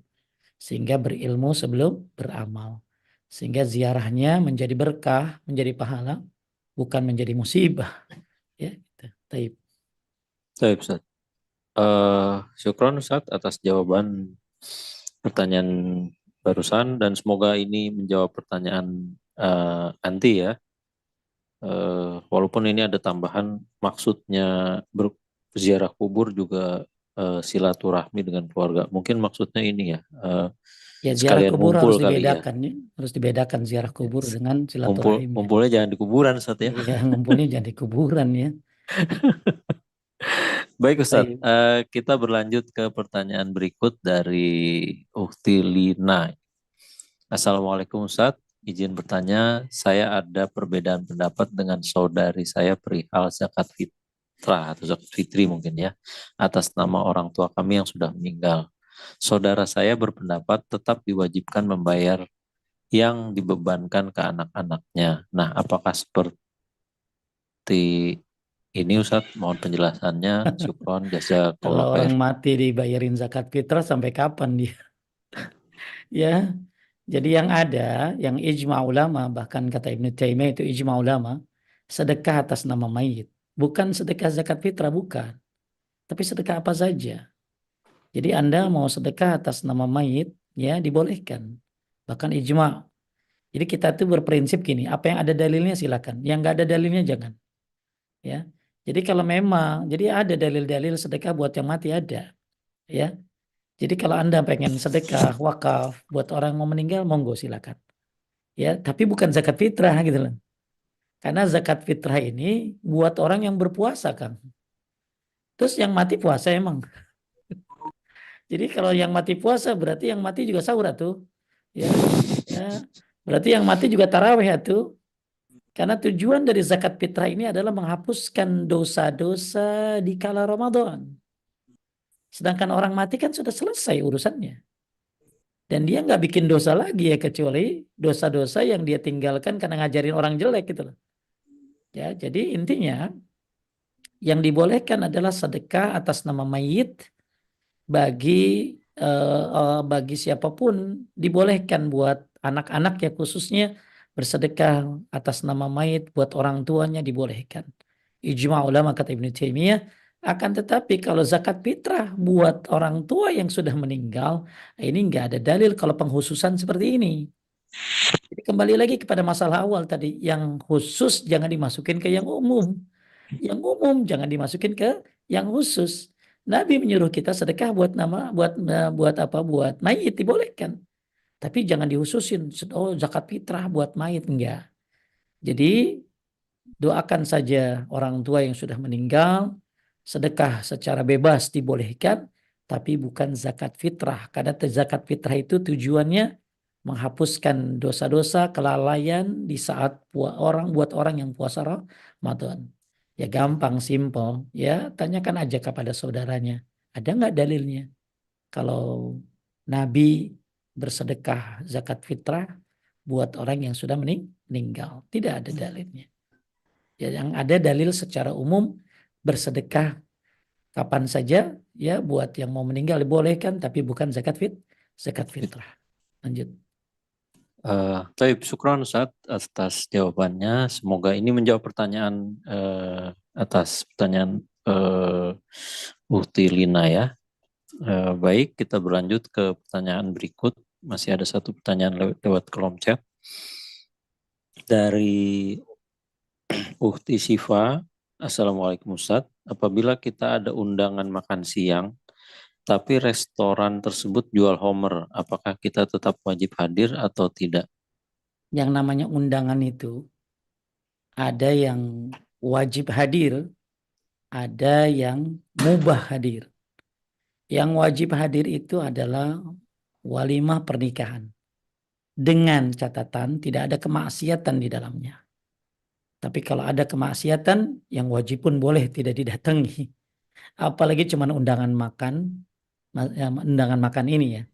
sehingga berilmu sebelum beramal. Sehingga ziarahnya menjadi berkah, menjadi pahala, bukan menjadi musibah. Ya, gitu. Taib. Baik, Ustaz. Syukron Ustaz atas jawaban pertanyaan barusan dan semoga ini menjawab pertanyaan nanti ya. Walaupun ini ada tambahan maksudnya berziarah kubur juga silaturahmi dengan keluarga. Mungkin maksudnya ini ya Ya ziarah sekalian kubur harus ngumpul kali ya. dibedakan ya, harus dibedakan ziarah kubur dengan silaturahimnya. Ngumpulnya jangan di kuburan Ustaz ya. Iya, ngumpulnya jangan di kuburan ya. Baik Ustadz, Baik. kita berlanjut ke pertanyaan berikut dari Ukti Lina. Assalamualaikum Ustadz, izin bertanya, saya ada perbedaan pendapat dengan saudari saya perihal zakat fitrah atau zakat fitri mungkin ya, atas nama orang tua kami yang sudah meninggal. Saudara saya berpendapat tetap diwajibkan membayar yang dibebankan ke anak-anaknya. Nah, apakah seperti ini Ustadz? Mohon penjelasannya. Syukron, Kalau jazakallah orang khair. mati dibayarin zakat fitrah sampai kapan dia? Ya, jadi yang ada, yang ijma ulama, bahkan kata Ibnu Taimiyah itu ijma ulama, sedekah atas nama mayit. Bukan sedekah zakat fitrah, bukan. Tapi sedekah apa saja. Jadi Anda mau sedekah atas nama mayit, ya dibolehkan. Bahkan ijma. Jadi kita tuh berprinsip gini, apa yang ada dalilnya silakan, yang nggak ada dalilnya jangan. Ya, jadi kalau memang, jadi ada dalil-dalil sedekah buat yang mati ada. Ya, jadi kalau Anda pengen sedekah wakaf buat orang yang mau meninggal, monggo silakan. Ya, tapi bukan zakat fitrah gitu loh. Karena zakat fitrah ini buat orang yang berpuasa kan. Terus yang mati puasa emang. Jadi kalau yang mati puasa berarti yang mati juga sahur tuh. Ya, ya. Berarti yang mati juga tarawih tuh. Karena tujuan dari zakat fitrah ini adalah menghapuskan dosa-dosa di kala Ramadan. Sedangkan orang mati kan sudah selesai urusannya. Dan dia nggak bikin dosa lagi ya kecuali dosa-dosa yang dia tinggalkan karena ngajarin orang jelek gitu loh. Ya, jadi intinya yang dibolehkan adalah sedekah atas nama mayit bagi bagi siapapun dibolehkan buat anak-anak ya khususnya bersedekah atas nama mayit buat orang tuanya dibolehkan. Ijma ulama kata Ibnu Taimiyah akan tetapi kalau zakat fitrah buat orang tua yang sudah meninggal ini nggak ada dalil kalau penghususan seperti ini. Jadi kembali lagi kepada masalah awal tadi yang khusus jangan dimasukin ke yang umum. Yang umum jangan dimasukin ke yang khusus. Nabi menyuruh kita sedekah buat nama buat apa? Buat mayit dibolehkan. Tapi jangan dihususin oh zakat fitrah buat mayit enggak. Jadi doakan saja orang tua yang sudah meninggal, sedekah secara bebas dibolehkan, tapi bukan zakat fitrah. Karena zakat fitrah itu tujuannya menghapuskan dosa-dosa kelalaian di saat buat orang yang puasa Ramadan. Ya gampang, simple. Ya tanyakan aja kepada saudaranya. Ada nggak dalilnya? Kalau Nabi bersedekah zakat fitrah buat orang yang sudah meninggal. Tidak ada dalilnya. Ya, yang ada dalil secara umum bersedekah kapan saja ya buat yang mau meninggal dibolehkan tapi bukan zakat fitrah. Lanjut. Baik, syukron Ustaz atas jawabannya. Semoga ini menjawab pertanyaan atas pertanyaan uh, Ukti Lina ya. Baik, kita berlanjut ke pertanyaan berikut. Masih ada satu pertanyaan lewat kolom chat dari Ukti Siva. Assalamualaikum Ustadz. Apabila kita ada undangan makan siang, tapi restoran tersebut jual Homer, apakah kita tetap wajib hadir atau tidak? Yang namanya undangan itu ada yang wajib hadir, ada yang mubah hadir. Yang wajib hadir itu adalah walimah pernikahan. Dengan catatan tidak ada kemaksiatan di dalamnya. Tapi kalau ada kemaksiatan, yang wajib pun boleh tidak didatangi. Apalagi cuma undangan makan, undangan makan ini ya.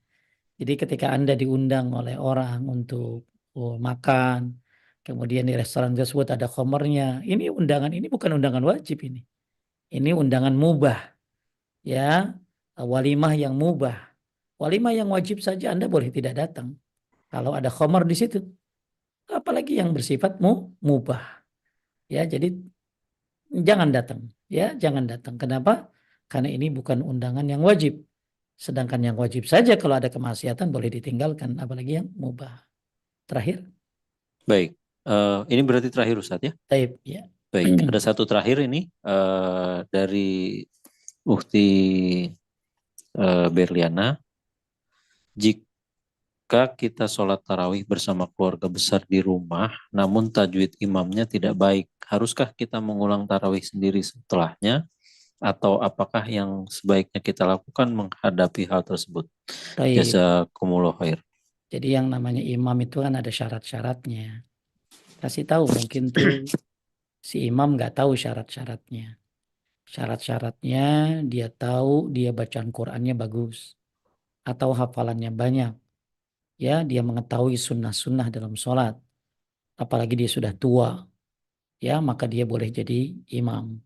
Jadi ketika Anda diundang oleh orang untuk makan, kemudian di restoran tersebut ada khomernya, ini undangan ini bukan undangan wajib ini. Ini undangan mubah, ya, walimah yang mubah. Walimah yang wajib saja Anda boleh tidak datang. Kalau ada khomer di situ, apalagi yang bersifat mubah. Ya, jadi jangan datang, ya, jangan datang. Kenapa? Karena ini bukan undangan yang wajib. Sedangkan yang wajib saja kalau ada kemaksiatan boleh ditinggalkan, apalagi yang mubah. Terakhir, Baik, ini berarti terakhir Ustadz ya? taib, ya. Baik, ada satu terakhir ini dari Ukti Berliana. Jika kita sholat tarawih bersama keluarga besar di rumah, namun tajwid imamnya tidak baik, haruskah kita mengulang tarawih sendiri setelahnya? Atau apakah yang sebaiknya kita lakukan menghadapi hal tersebut? Taib. Jazakumullah khair. Jadi yang namanya imam itu kan ada syarat-syaratnya. Kasih tahu mungkin tuh si imam nggak tahu syarat-syaratnya. Syarat-syaratnya dia tahu dia bacaan Qur'annya bagus atau hafalannya banyak. Ya, dia mengetahui sunnah-sunnah dalam sholat. Apalagi dia sudah tua, ya maka dia boleh jadi imam.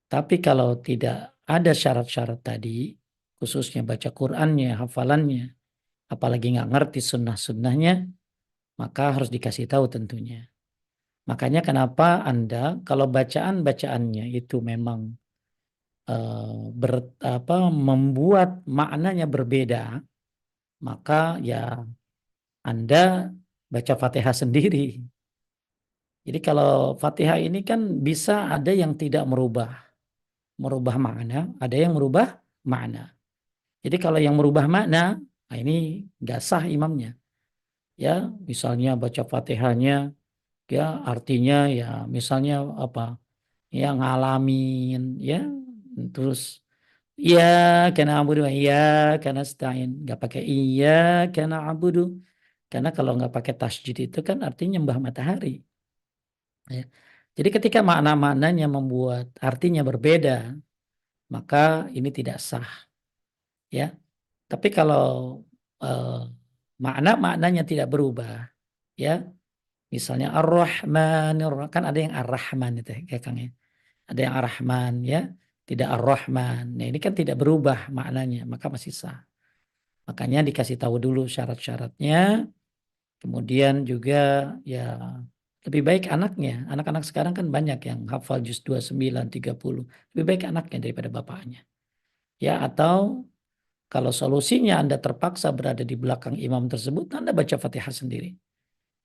Tapi kalau tidak ada syarat-syarat tadi, khususnya baca Qur'annya, hafalannya, apalagi nggak ngerti sunnah-sunnahnya, maka harus dikasih tahu tentunya. Makanya kenapa Anda kalau bacaan-bacaannya itu memang membuat maknanya berbeda, maka ya Anda baca Fatihah sendiri. Jadi kalau Fatihah ini kan bisa ada yang tidak merubah makna, ada yang merubah makna. Jadi kalau yang merubah makna, nah ini nggak sah imamnya. Ya, misalnya baca Fatihahnya, ya artinya ya misalnya apa? Ya ngalamin, ya terus ya karena abudu, ya karena stain, nggak pakai iya karena abudu. Karena kalau nggak pakai tasjid itu kan artinya nyembah matahari. Ya. Jadi ketika makna-maknanya membuat artinya berbeda, maka ini tidak sah. Ya, tapi kalau makna-maknanya tidak berubah, ya, misalnya Ar-Rahman, kan ada yang Ar-Rahman itu ya Kang ya. Ada yang Ar-Rahman ya, tidak Ar-Rahman. Nah, ini kan tidak berubah maknanya, maka masih sah. Makanya dikasih tahu dulu syarat-syaratnya, kemudian juga ya lebih baik anaknya. Anak-anak sekarang kan banyak yang hafal juz 29, 30. Lebih baik anaknya daripada bapaknya. Ya, atau kalau solusinya Anda terpaksa berada di belakang imam tersebut, Anda baca Fatihah sendiri.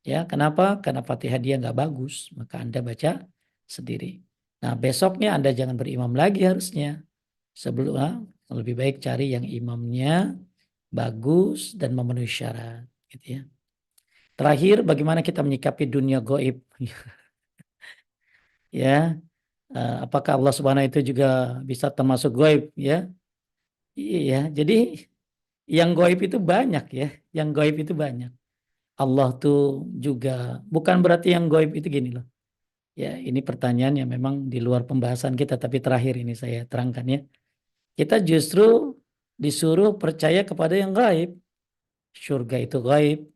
Ya, kenapa? Karena Fatihah dia nggak bagus, maka Anda baca sendiri. Nah, besoknya Anda jangan berimam lagi harusnya. Lebih baik cari yang imamnya bagus dan memenuhi syarat, gitu ya. Terakhir, bagaimana kita menyikapi dunia goib? Ya, apakah Allah Subhanahu itu juga bisa termasuk goib? Ya, iya. Jadi yang goib itu banyak ya, yang goib itu banyak. Allah tuh juga bukan berarti yang goib itu gini loh. Ya, ini pertanyaan yang memang di luar pembahasan kita, tapi terakhir ini saya terangkan ya. Kita justru disuruh percaya kepada yang gaib. Surga itu gaib,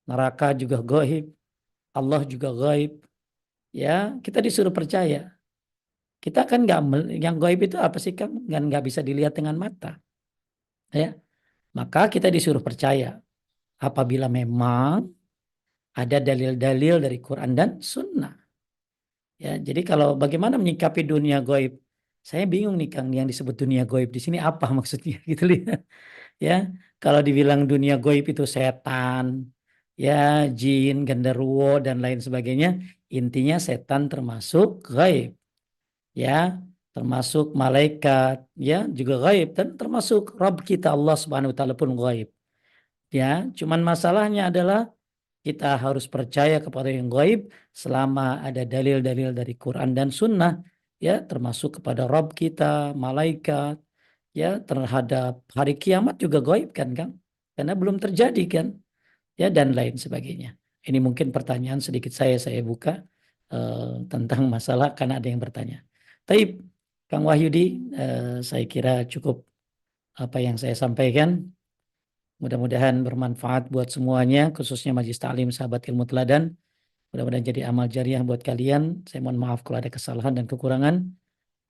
neraka juga gaib, Allah juga gaib. Ya, kita disuruh percaya. Kita kan yang gaib itu apa sih kan? Nggak bisa dilihat dengan mata. Ya, maka kita disuruh percaya apabila memang ada dalil-dalil dari Quran dan Sunnah. Ya, jadi kalau bagaimana menyikapi dunia gaib? Saya bingung nih Kang, yang disebut dunia gaib di sini apa maksudnya gitu lihat. Ya, kalau dibilang dunia gaib itu setan, ya jin, genderuwo dan lain sebagainya, intinya setan termasuk gaib, ya, termasuk malaikat, ya juga gaib dan termasuk Rabb kita Allah Subhanahu wa taala pun gaib. Ya, cuman masalahnya adalah kita harus percaya kepada yang gaib selama ada dalil-dalil dari Quran dan Sunnah, ya, termasuk kepada Rabb kita, malaikat, ya, terhadap hari kiamat juga gaib kan, Kang? Karena belum terjadi kan, ya, dan lain sebagainya. Ini mungkin pertanyaan sedikit saya buka tentang masalah karena ada yang bertanya. Taib, Kang Wahyudi, saya kira cukup apa yang saya sampaikan. Mudah-mudahan bermanfaat buat semuanya, khususnya Majelis Ta'lim Sahabat Ilmu Teladan. Mudah-mudahan jadi amal jariah buat kalian. Saya mohon maaf kalau ada kesalahan dan kekurangan.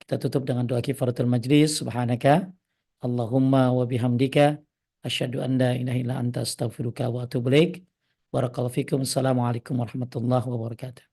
Kita tutup dengan doa kifaratul majlis. Subhanaka Allahumma wa bihamdika asyhadu an la ilaha illa anta astaghfiruka wa atubu ilaik. Barakallahu fikum. Assalamualaikum warahmatullahi wabarakatuh.